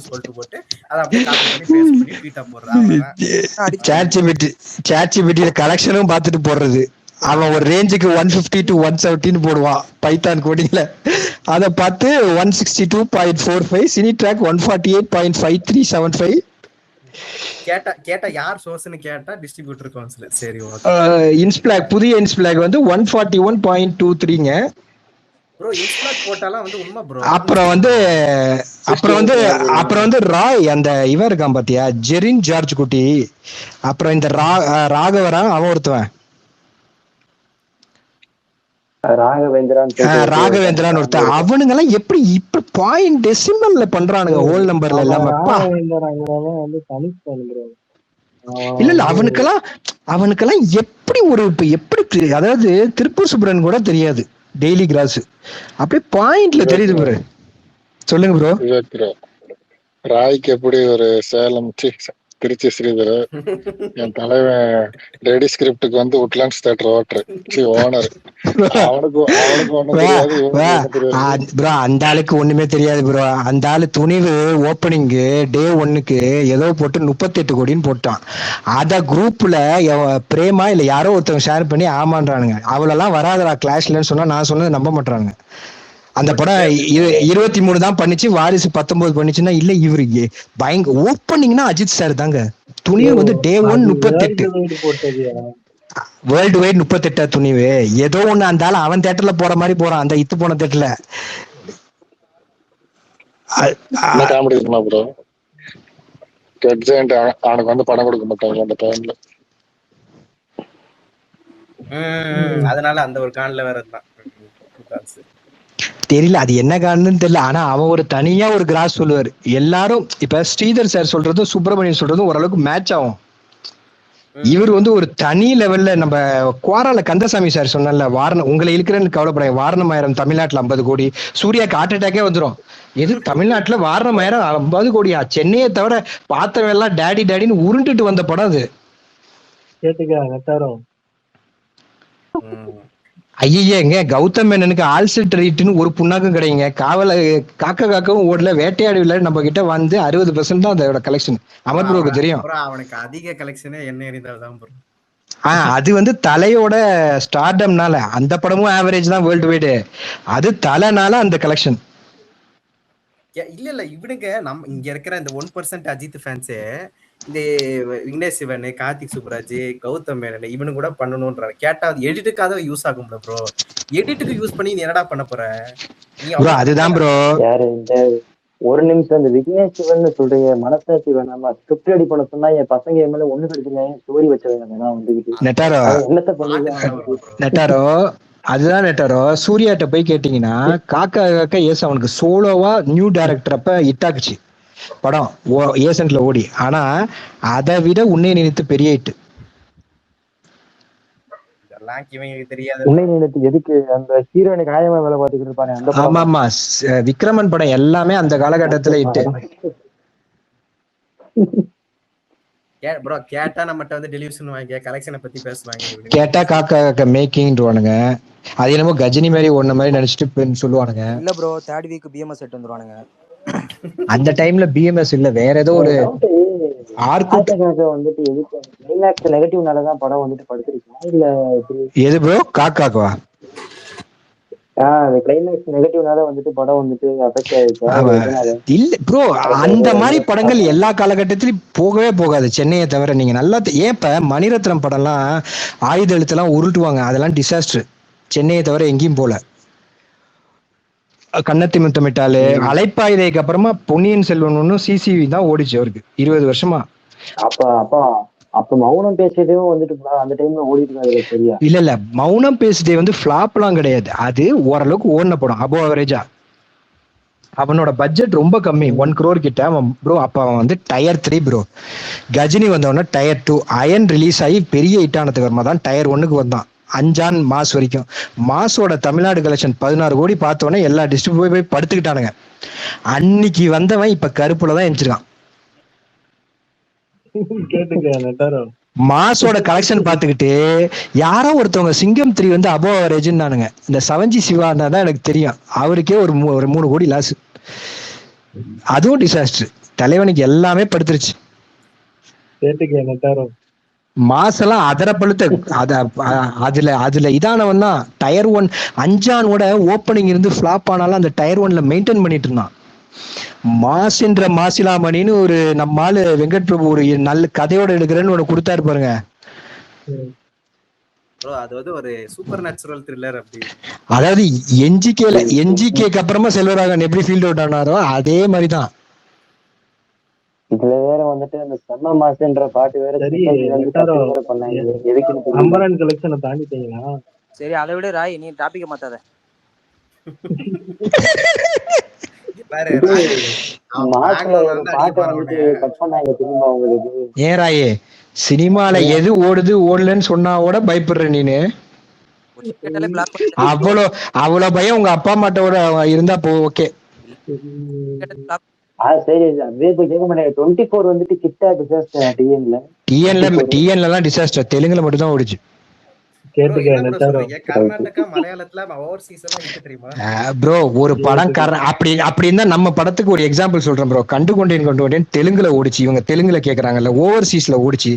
சொல்லிட்டு போட்டு அதை அப்படியே காப்பி பண்ணி பேஸ்ட் பண்ணி ட்வீட்டா போடுறான். சாட் ஜிபிடில கலெக்ஷனும் பார்த்துட்டு போடுறது. அவன் ஒரு ரேஞ்சுக்கு 150 to 170 போடுவான் பைத்தான் கோடிங்ல. அதை பார்த்து 162.45, சினி ட்ராக் 148.5375. கேட்டா யார் சோர்ஸ்னு கேட்டா டிஸ்ட்ரிபியூட்டர் கவுன்சில். சரி ஓகே. இன்ஸ்பிளாக் புதிய இன்ஸ்பிளாக் வந்து 141.23ங்க ப்ரோ. இன்ஸ்பிளாக் போட்டாலாம் வந்து உண்மை ப்ரோ. அப்புறம் வந்து ராய் அந்த இவன் இருக்கான் பாத்தியா, ஜெரின் ஜார்ஜ் குட்டி. அப்புறம் இந்த ராகவரா அவன் ஒருத்தவன் ராகவேந்திரான் ஒருத்தன். அவனுங்க எல்லாம் எப்படி இப்ப பாயிண்ட் டெசிமல்ல பண்றானுங்க, ஹோல் நம்பர்ல இல்லாம. இல்ல அவனுக்கெல்லாம் எப்படி எப்படி அதாவது திருப்பூர் சுப்ரன் கூட தெரியாது டெய்லி கிராஸ், அப்படியே பாயிண்ட்ல தெரியுது ப்ரோ. சொல்லுங்க ப்ரோ. ராய்க்கு எப்படி ஒரு சேலம் திருச்சி ஸ்ரீதர், என் தலைவன் ரெடி ஸ்கிரிப்டுக்கு வந்து உட்லாண்ட்ஸ் தியேட்டர் ஓனர். அவனுக்கு ஒண்ணும் தெரியாது, இவனுக்கு ஒண்ணும் தெரியாது. ப்ரோ அந்த ஆளுக்கு ஒண்ணுமே தெரியாது ப்ரோ. அந்த ஆளு துணிவு ஓப்பனிங்கு டே 1க்கு ஏதோ போட்டு 38 கோடின்னு போட்டான். அத குரூப்ல பிரேமா இல்ல யாரோ ஒருத்தவங்க ஷேர் பண்ணி ஆமான்றானுங்க. அவளெல்லாம் வராதரா கிளாஸ்லன்னு சொன்னா நான் சொன்னதை நம்ப மாட்டாங்க. அந்த படம் 23 தான் பண்ணிச்சு, வாரிசு 19 பண்ணிச்சுன்னா இல்ல இவரு பயங்கர ஓப்பனிங்னா அஜித் சார் தாங்க. துணிவு வந்து டே 1 38 வேர்ல்டு வைட் 38 துணிவு. ஏதோ ஒண்ணு அந்த ஆளு அவன் தியேட்டர்ல போற மாதிரி போறான், அந்த இத்து போன தியேட்டர்ல. காமெடி இருக்குமா ப்ரோ? அவனுக்கு வந்து படம் கொடுக்க மாட்டாங்க அந்த டைம்ல. அதனால அந்த ஒரு கான்ல வேற இருந்தான். தெரியல அது என்ன காரணம்னு தெரியல. ஆனா அவன் ஒரு தனியா ஒரு கிராஸ் சொல்லுவாரு. எல்லாரும் இப்ப ஸ்ரீதர் சார் சொல்றதும் சுப்பிரமணியன் சொல்றதும் ஓரளவுக்கு மேட்ச் ஆகும். இவர் வந்து ஒரு தனி லெவல்ல நம்ம குவாரால கந்தசாமி சார் சொன்னல, வாரணம் உங்களை இழுக்கிறேன்னு கவலைப்படாங்க, வாரணமாயிரம் தமிழ்நாட்டுல 50 கோடி, சூர்யாக்கு ஹார்ட் அட்டாக்கே வந்துடும். எது தமிழ்நாட்டுல வாரணமாயிரம் 50 கோடியா? சென்னையை தவிர பார்த்தவன் எல்லாம் டேடி டேடின்னு உருண்டுட்டு வந்த படம் அது. ஐயங்க கௌதம் மேனனுக்கு ஆல்செட் ரேட்னு ஒரு புண்ணாக்கும் கிடைக்குங்க. காக்கவும் ஓடல, வேட்டையாடவில்லை. நம்ம கிட்ட வந்து 60% தான் அதோட கலெக்ஷன். அமர் ப்ரோக்கு தெரியும். அவனுக்கு அதிக கலெக்ஷனே என்ன எரிந்தால்தான் ப்ரோ. அது வந்து தலையோட ஸ்டார்டம்னால. அந்த படமும் ஆவரேஜ் தான் வேர்ல்டு வைடு. அது தலைனால அந்த கலெக்ஷன். இல்ல இவனுங்க நம்ம இங்க இருக்கிற இந்த 1% அஜித் ஃபேன்ஸே இந்த விக்னேஷ் சிவன், கார்த்திக் சுப்ராஜ், கௌதம் மேனன் இவனு கூட பண்ணணும்ன்றாங்க. கேட்டா அது எடிட்டுக்காக யூஸ் ஆகும்ல ப்ரோ. எடிட்டுக்கு யூஸ் பண்ணி நீ என்னடா பண்ண போற? அதுதான் ப்ரோ. யாரு இந்த ஒரு நிமிஷம் இந்த விக்னேஷ் சிவன் சொல்றீங்க, மனசாட்சி வேணாமா? ஸ்கிரிப்ட் ரெடி பண்ண சொன்னா என் பசங்க என் மேல ஒண்ணு கிடைச்சுங்க, ஸ்டோரி வச்சவங்க வந்துகிட்டு என்னத்த பண்ணுங்க நெட்டாரோ. அதுதான் நெட்டாரோ. சூர்யாட்ட போய் கேட்டீங்கன்னா காக்கா ஏஸ் அவனுக்கு சோலோவா நியூ டைரக்டர் அப்ப இட்டாக்குச்சு படம் ஏசன்ட்ல ஓடி. ஆனா அதை விட உன்னை நினைத்து பெரிய ஹிட். உன்னை நினைத்து எதுக்கு அந்த ஹீரோயினு காயமா வேலை பார்த்துக்கிட்டு இருப்பானே. ஆமா ஆமா, விக்ரமன் படம் எல்லாமே அந்த காலகட்டத்துல ஹிட். ப்ரோ கேட்டா நம்மட்ட வந்து டெலிவிஷன் வாங்க கலெக்ஷனை பத்தி பேசுவாங்க. கேட்டா காக்கா மேக்கிங்வானுங்க. அது என்னமோ கஜினி மாதிரி ஒன்ன மாதிரி நினைச்சிட்டு சொல்லுவானுங்க. இல்ல bro, third week PMS set வந்துருவானுங்க. அந்த டைம்ல பிஎம்எஸ் இல்ல, வேற ஏதோ ஒரு வந்துட்டு எதுக்கு கிளைமேக்ஸ் நெகட்டிவ்னாலதான் படம் வந்துட்டு படுத்துருக்கா இல்ல எது ப்ரோ? காக்காவா? கிளைமேக்ஸ் நெகட்டிவ்னால வந்துட்டு படம் வந்துட்டு அஃபெக்ட் ஆயிடுச்சு. இல்ல ப்ரோ, அந்த மாதிரி படங்கள் எல்லா காலகட்டத்திலும் போகவே போகாது சென்னையை தவிர. நீங்க நல்லா ஏப்ப மணிரத்னம் படம்லாம் ஆயுத எழுத்தெல்லாம் உருட்டுவாங்க, அதெல்லாம் டிசாஸ்டர். சென்னையை தவிர எங்கேயும் போல. கண்ணத்தி முத்தமிட்டாலு, அலைப்பாயுதைக்கு அப்புறமா பொன்னியின் செல்வன் ஒன்னும் சிசிவி தான் ஓடிச்சு அவருக்கு 20 வருஷமா. அப்ப மௌனம் பேசியதையும் வந்துட்டு அந்த டைம்ல ஓடிட்டு சரியா? இல்ல மௌனம் பேசியதே வந்து ஃபிளாப் எல்லாம் கிடையாது. அது ஓரளவுக்கு ஓடின படம், அபோ அவரேஜா. அவனோட பட்ஜெட் ரொம்ப கம்மி, 1 crore கிட்ட ப்ரோ. அப்ப அவன் வந்து டயர் 3 ப்ரோ. கஜினி வந்தவன டயர் 2. அயன் ரிலீஸ் ஆகி பெரிய ஹிட் ஆனதுக்கு அப்புறமா தான் டயர் 1க்கு வந்தான். அஞ்சான் மாஸ் வரைக்கும். மாஸோட தமிழ்நாடு கலெக்ஷன் 16 கோடி பார்த்தோன்னே எல்லா டிஸ்ட்ரிபியூட் போய் படுத்துக்கிட்டானுங்க. அன்னைக்கு வந்தவன் இப்ப கருப்புலதான் எந்திரிச்சிருக்கான். மாஸோட கலெக்ஷன் பாத்துக்கிட்டு யாரோ ஒருத்தவங்க சிங்கம் 3 வந்து அபோ அவரேஜ்னானுங்க. இந்த 7G சிவா தான் எனக்கு தெரியும், அவருக்கே ஒரு 3 கோடி லாஸ். அதுவும் டிசாஸ்டர். தலைவனுக்கு எல்லாமே படுத்துருச்சு. மாசெல்லாம் அதர பழுத்த. அதுல இதானவன் தான் டயர் 1. அஞ்சானோட ஓப்பனிங் இருந்து ஃபிளாப் ஆனாலும் அந்த டயர் 1ல மெயின்டைன் பண்ணிட்டு இருந்தான். மாசின்ற மாசிலாமணின்னு ஒரு நம்ம ஆளு வெங்கட் பிரபு ஒரு நல்ல கதையோட எடுக்கிறேன்னு ஒண்ணு கொடுத்தாரு பாருங்க. அது வந்து ஒரு சூப்பர் நேச்சுரல் த்ரில்லர் அப்படி. அதாவது என்ஜிகேக்கு அப்புறமா செல்வராகவன் எப்படி ஃபீல்ட் அவுட் ஆனாரோ அதே மாதிரிதான். இதுல வேற வந்துட்டு அந்த செம்ம மாசுன்ற பாட்டு வேற அம்பரன் கலெக்ஷனை தாண்டிட்டீங்களா? சரி, அதை விட ராய், நீ டாபிக்க மாத்தாத. ஏன் ராயே, சினிமால எது ஓடுது ஓடலன்னு சொன்னாவோட பயப்படுற நீனு? அவ்வளோ பயம் உங்க அப்பா அம்மாட்டோட இருந்தா போ. ஓகே, சரி அதே போய் கேட்க மாட்டேன். 24 வந்துட்டு கிட்டா டிசாஸ்டர் டிஎன்ல எல்லாம் டிசாஸ்டர் தெலுங்குல மட்டும் தான் ஓடிச்சு. கர்நாடகா மலையாளத்துல ஓவர்சீஸ் எல்லாம் இருக்கு தெரியுமா ப்ரோ? ஒரு படம் அப்படி இருந்தா நம்ம படத்துக்கு ஒரு எக்ஸாம்பிள் சொல்றேன் ப்ரோ. கண்டு கொண்டேன் தெலுங்குல ஓடிச்சு. இவங்க தெலுங்குல கேக்குறாங்கல்ல, ஓவர்சீஸ்ல ஓடிச்சு.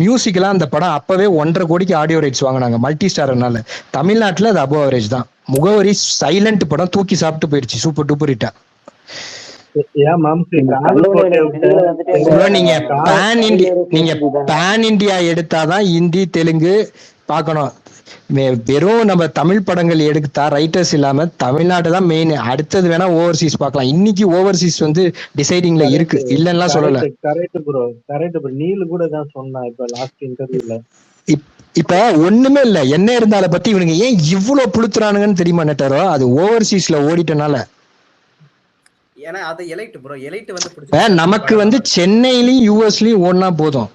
மியூசிக் எல்லாம் அந்த படம் அப்பவே 1.5 கோடிக்கு ஆடியோ ரைட்ஸ் வாங்கினாங்க மல்டி ஸ்டார்னால. தமிழ்நாட்டுல அது அபோவ் அவரேஜ் தான். முகவரி சைலண்ட் படம் தூக்கி சாப்பிட்டு போயிடுச்சு சூப்பர் டூப்பர் ஹிட்டா. நீங்க பேன் இண்டியா எடுத்தாதான் ஹிந்தி தெலுங்கு பாக்கணும். வெறும் நம்ம தமிழ் படங்கள் எடுத்தா ரைட்டர்ஸ் இல்லாம தமிழ்நாடு தான் மெயின். அடுத்தது வேணா ஓவர்சீஸ் பார்க்கலாம். இன்னைக்கு ஓவர்சீஸ் வந்து டிசைடிங்ல இருக்கு, இல்லன்னா சொல்லல. நீலு கூட தான் சொன்னா இப்ப லாஸ்ட் இன்டர்வியூல. இப்ப ஒண்ணுமே இல்ல, என்ன இருந்தால பத்தி இவனுங்க ஏன் இவ்வளவு புளுத்துறானுங்கன்னு தெரியுமா நெட்டாரோ? அது ஓவர்சீஸ்ல ஓடிட்டனால. ஏன்னா அது எலைட் ப்ரோ, எலைட் வந்து நமக்கு வந்து சென்னையிலயும் யூஎஸ்லயும் ஓடினா போதும்.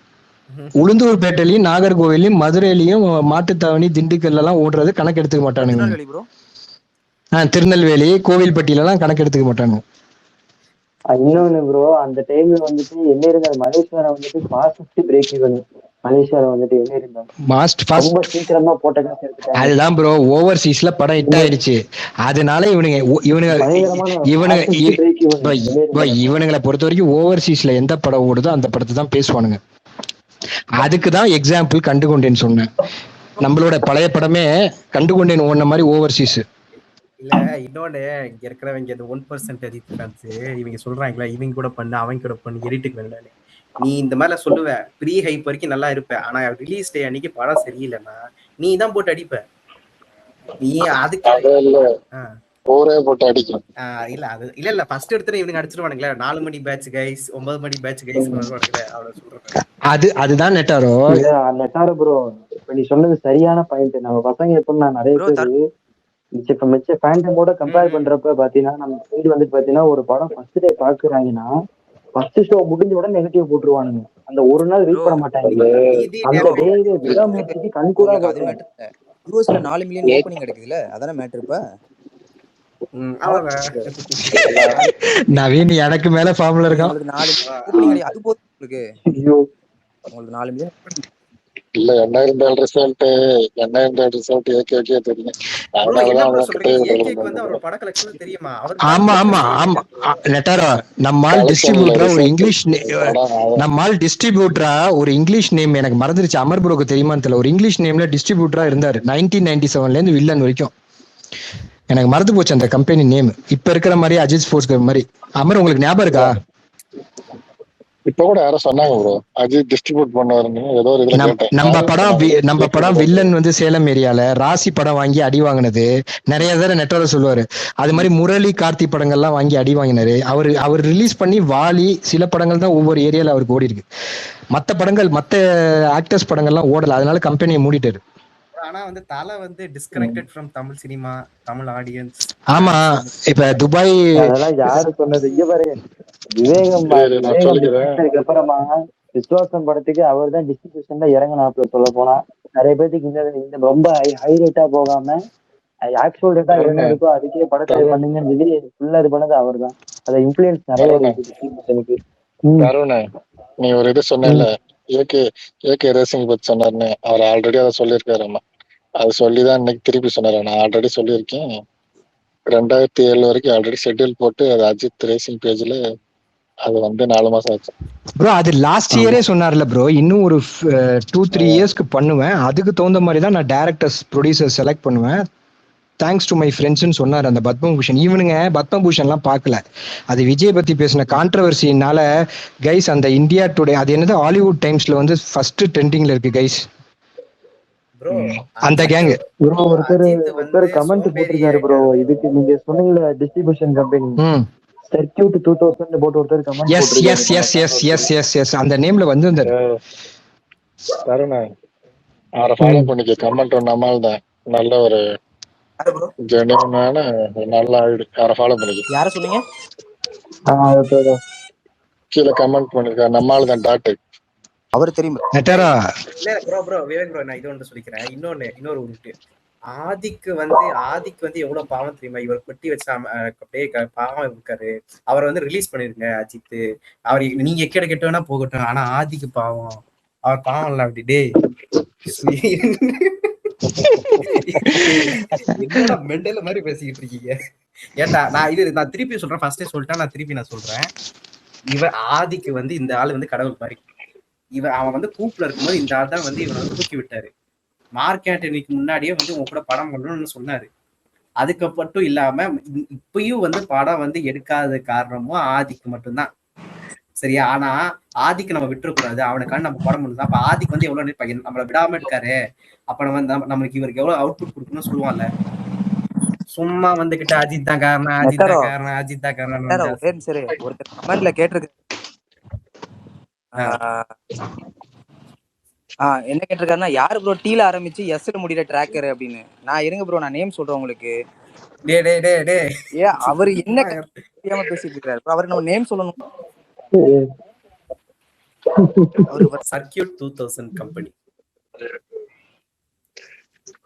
உளுந்தூர்பேட்டையிலயும் நாகர்கோவிலையும் மதுரையிலயும் மாட்டுத்தாவணி திண்டுக்கல்ல எல்லாம் ஓடுறது கணக்கு எடுத்துக்க மாட்டானுங்க. திருநெல்வேலி கோவில்பட்டியில எல்லாம் கணக்கு எடுத்துக்க மாட்டானுங்க. இன்னொன்னு ப்ரோ, அந்த டைம்ல வந்துட்டு என்ன இருந்தாலும் மலேசியால வந்துட்டு ஃபாஸ்ட் பிரேக் ஈவன். மலேசியால வந்துட்டு என்ன இருந்தாலும் ரொம்ப சீக்கிரமா போட்டதா. அதுதான் ப்ரோ, ஓவர்சீஸ்ல படம் ஹிட் ஆயிடுச்சு. அதனால இவனுங்களை பொறுத்த வரைக்கும் ஓவர்சீஸ்ல எந்த படம் ஓடுதோ அந்த படத்தை தான் பேசுவானுங்க. அதுக்குதான் எக்ஸாம்பிள் கண்டு கொண்டேன்னு சொன்னேன். நம்மளோட பழைய படமே கண்டு கொண்டேன் ஓடுன மாதிரி ஓவர்சீஸ் இல்ல. இன்னொன்னு இங்க இருக்கிறவங்க இந்த 1% அஜித் ஃபேன்ஸ் இவங்க சொல்றாங்களா, இவங்க கூட பண்ணு அவங்க கூட பண்ணு எடிட்டுக்கு வேண்டாம். நீ இந்த மாதிரி சொல்லுவ, ப்ரீ ஹைப் வரைக்கும் நல்லா இருப்ப. ஆனா ரிலீஸ் டே அன்னைக்கு படம் சரியில்லைன்னா நீ தான் போட்டு அடிப்ப. நீ அதுக்கு போட்டு அடிக்கும். இல்ல அது இல்ல ஃபர்ஸ்ட் எடுத்து இவனுக்கு அடிச்சிருவானுங்களே. 4 மணி பேட்ச் கைஸ், 9 மணி பேட்ச் கைஸ் வருவானுங்களே, அவ்வளவு சொல்றேன். அதுதான் நெட்டாரோ ப்ரோ. இப்ப நீ சொன்னது சரியான பாயிண்ட். நம்ம பசங்க எப்ப நான் நிறைய பேரு மிச்ச ஃபேண்டமோட கம்பேர் பண்றப்ப பாத்தீங்கன்னா நம்ம சைடு வந்து பாத்தீங்கன்னா ஒரு படம் ஃபர்ஸ்ட் டே பாக்குறாங்கன்னா ஃபர்ஸ்ட் ஷோ முடிஞ்ச உடனே நெகட்டிவ் போட்டுருவானுங்க. அந்த ஒரு நாள் வெயிட் பண்ண மாட்டாங்க. அந்த டேவே விடாமுயற்சிக்கு கண்கூடா பாக்குறாங்க. யூஎஸ்ல 4 மில்லியன் ஓபனிங் கிடைக்குதுல, அதானே மேட்டர். இப்ப நவீன் எனக்கு மேல ஃபார்முலா இருக்கான். அது போதும் உங்களுக்கு. உங்களுக்கு 4 மில்லியன் இல்ல. என்ன இருந்தாலும் ரிசல்ட் ஏகே தெரியும். ஆமா ஆமா ஆமா நெட்டாரோ, நம்மால் டிஸ்ட்ரிபியூட்டரா ஒரு இங்கிலீஷ் நேம் எனக்கு மறந்துருச்சு. அமர் ப்ரோக்கு தெரியுமான்னு தெரியல. ஒரு இங்கிலீஷ் நேம்ல டிஸ்ட்ரிபியூட்டரா இருந்தாரு 1997ல இருந்து வில்லன் வரைக்கும். எனக்கு மறந்து போச்சு அந்த கம்பெனி நேம். இப்ப இருக்கிற மாதிரி அஜித் ஸ்போர்ட்ஸ் மாதிரி. அமர் உங்களுக்கு ஞாபகம் இருக்கா? இப்ப கூட யாரோ சொன்னாங்க ப்ரோ, அஜித் டிஸ்ட்ரிபியூட் பண்ணாருன்னு ஏதோ ஒரு இதுல கேட்டேன். நம்ம படம் வில்லன் வந்து சேலம் ஏரியால ராசி படம் வாங்கி அடி வாங்கினது நிறைய தடவை நெட்டோட சொல்லுவாரு. அது மாதிரி முரளி கார்த்தி படங்கள்லாம் வாங்கி அடி வாங்கினாரு. அவர் ரிலீஸ் பண்ணி வாலி சில படங்கள் தான் ஒவ்வொரு ஏரியால அவருக்கு ஓடி இருக்கு. மத்த ஆக்டர்ஸ் படங்கள்லாம் ஓடல. அதனால கம்பெனியை மூடிட்டாரு. ஆனா வந்து தலை வந்து disconnected from Tamil cinema, Tamil audience. ஆமா, இப்ப துபாய் அதெல்லாம் யாரு சொன்னது? இங்க பாரு, விவேகம் அப்புறமா விஸ்வாசம் படத்துக்கு அவர் தான் டிஸ்ட்ரிபியூஷன்ல இறங்கினாப்ல. சொல்ல போனா நிறைய பேருக்கு இந்த ரொம்ப ஹை ரேட்டா போகாம ஆக்சுவல் ரேட்டா என்ன இருக்கோ அதுக்கே படத்தை பண்ணுங்கன்னு சொல்லி ஃபுல்லா இது பண்ணது அவர் தான். அதை இன்ஃபுளுன்ஸ் நிறைய டிஸ்ட்ரிபியூஷனுக்கு. நீ ஒரு இது சொன்ன ஏகே ரேசிங் பத்தி சொன்னாருன்னு, அவர் ஆல்ரெடி அதை சொல்லியிருக்காரு. அது சொல்லிதான் இன்னைக்கு திருப்பி சொன்னாரு. நான் ஆல்ரெடி சொல்லியிருக்கேன். 2007 வரைக்கும் ஆல்ரெடி ஷெட்யூல் போட்டு அது அஜித் ரேசிங் பேஜ்ல அது வந்து 4 மாசம் ஆச்சு ப்ரோ. அது லாஸ்ட் இயரே சொன்னார்ல ப்ரோ, இன்னும் ஒரு 2-3 இயர்ஸ்க்கு பண்ணுவேன். அதுக்கு தகுந்த மாதிரி தான் நான் டைரக்டர்ஸ் ப்ரொடியூசர் செலக்ட் பண்ணுவேன். தேங்க்ஸ் டு மை ஃப்ரெண்ட்ஸ்ன்னு சொன்னார் அந்த பத்மபூஷன். இவனுங்க பத்மபூஷன்லாம் பார்க்கல. அது விஜய் பத்தி பேசின கான்ட்ரவர்சினால கைஸ் அந்த இந்தியா டுடே அது என்னது ஹாலிவுட் டைம்ஸ்ல வந்து ஃபர்ஸ்ட் ட்ரெண்டிங்ல இருக்கு கைஸ். அந்த கேங் ப்ரோ ஒருத்தர் கமெண்ட் போட்டிருக்காரு ப்ரோ. இதுக்கு நீங்க சொன்னீங்கல டிஸ்ட்ரிபியூஷன் கம்பெனி சர்க்யூட் 2000 போட்டு ஒருத்தர் கமெண்ட் போட்டிருக்காரு. எஸ் அந்த நேம்ல வந்து அந்த தருணா அவரை ஃபாலோ பண்ணிக்க. கமெண்ட் நம்மால தான் நல்ல ஒரு ஜெனுவனான நல்ல ஆயிடு. அவரை ஃபாலோ பண்ணிக்க. யார சொன்னீங்க? கீழே கமெண்ட் பண்ணிருக்காரு. நம்மால தான் டாட் அவர் தெரியும். இல்ல ப்ரோ விவேக் ப்ரோ, நான் இது ஒன்று சொல்லிக்கிறேன். இன்னொரு உண்டு ஆதிக்கு வந்து எவ்வளவு பாவம் தெரியுமா? இவர் கொட்டி வச்சா அப்படியே பாவம் இருக்காரு. அவரை வந்து ரிலீஸ் பண்ணிருங்க அஜித். அவர் நீங்க எக்கேட கெட்டவனா போகட்டும், ஆனா ஆதிக்கு பாவம். அவர் பாவம் இல்ல அப்படி டே. என்னடா மெண்டல மாதிரி பேசிக்கிட்டு இருக்கீங்க? ஏன்டா நான் திருப்பி சொல்றேன். ஃபர்ஸ்டே சொல்லிட்டேன், நான் திருப்பி சொல்றேன். இவன் ஆதிக்கு வந்து இந்த ஆள் வந்து கடவுள் மாதிரி. அவன் வந்து கூப்புல இருக்கும்போது இந்த ஆள் தான் வந்து இவனை வந்து தூக்கி விட்டாரு. மார்க் ஆண்டனிக்கு முன்னாடியே வந்து உங்க கூட படம் பண்ணணும்னு சொன்னாரு. அதுக்கப்பட்டும் இல்லாம இப்பயும் வந்து படம் வந்து எடுக்காத காரணமும் ஆதிக்கு மட்டும்தான். சரியா? ஆனா ஆதிக்கு நம்ம விட்டுறக்கூடாது, அவனுக்கான நம்ம படம் பண்ணுதான். அப்ப ஆதிக்கு வந்து எவ்வளவு பையன் நம்மளை விடாம இருக்காரு. அப்ப நம்ம நம்மளுக்கு இவருக்கு எவ்வளவு அவுட்புட் கொடுக்கணும்னு சொல்லுவான்ல. சும்மா வந்துகிட்ட அஜித் தான் காரணம், அஜித் தான் காரணம், அஜித் தான் காரணம். சரி, ஒருத்தர் கமெண்ட்ல கேட்டிருக்கு. என்ன கேட்டிருக்காருன்னா, யாரு ப்ரோ டீல ஆரம்பிச்சு எஸ்ல முடிகிற ட்ராக்கர் அப்படின்னு. நான் இருங்க ப்ரோ, நான் நேம் சொல்றேன் உங்களுக்கு. அவரு என்ன தெரியாம பேசிட்டு இருக்காரு, அவருக்கு நம்ம நேம் சொல்லணும். அவரு சர்க்கியூட் 2000 கம்பெனி.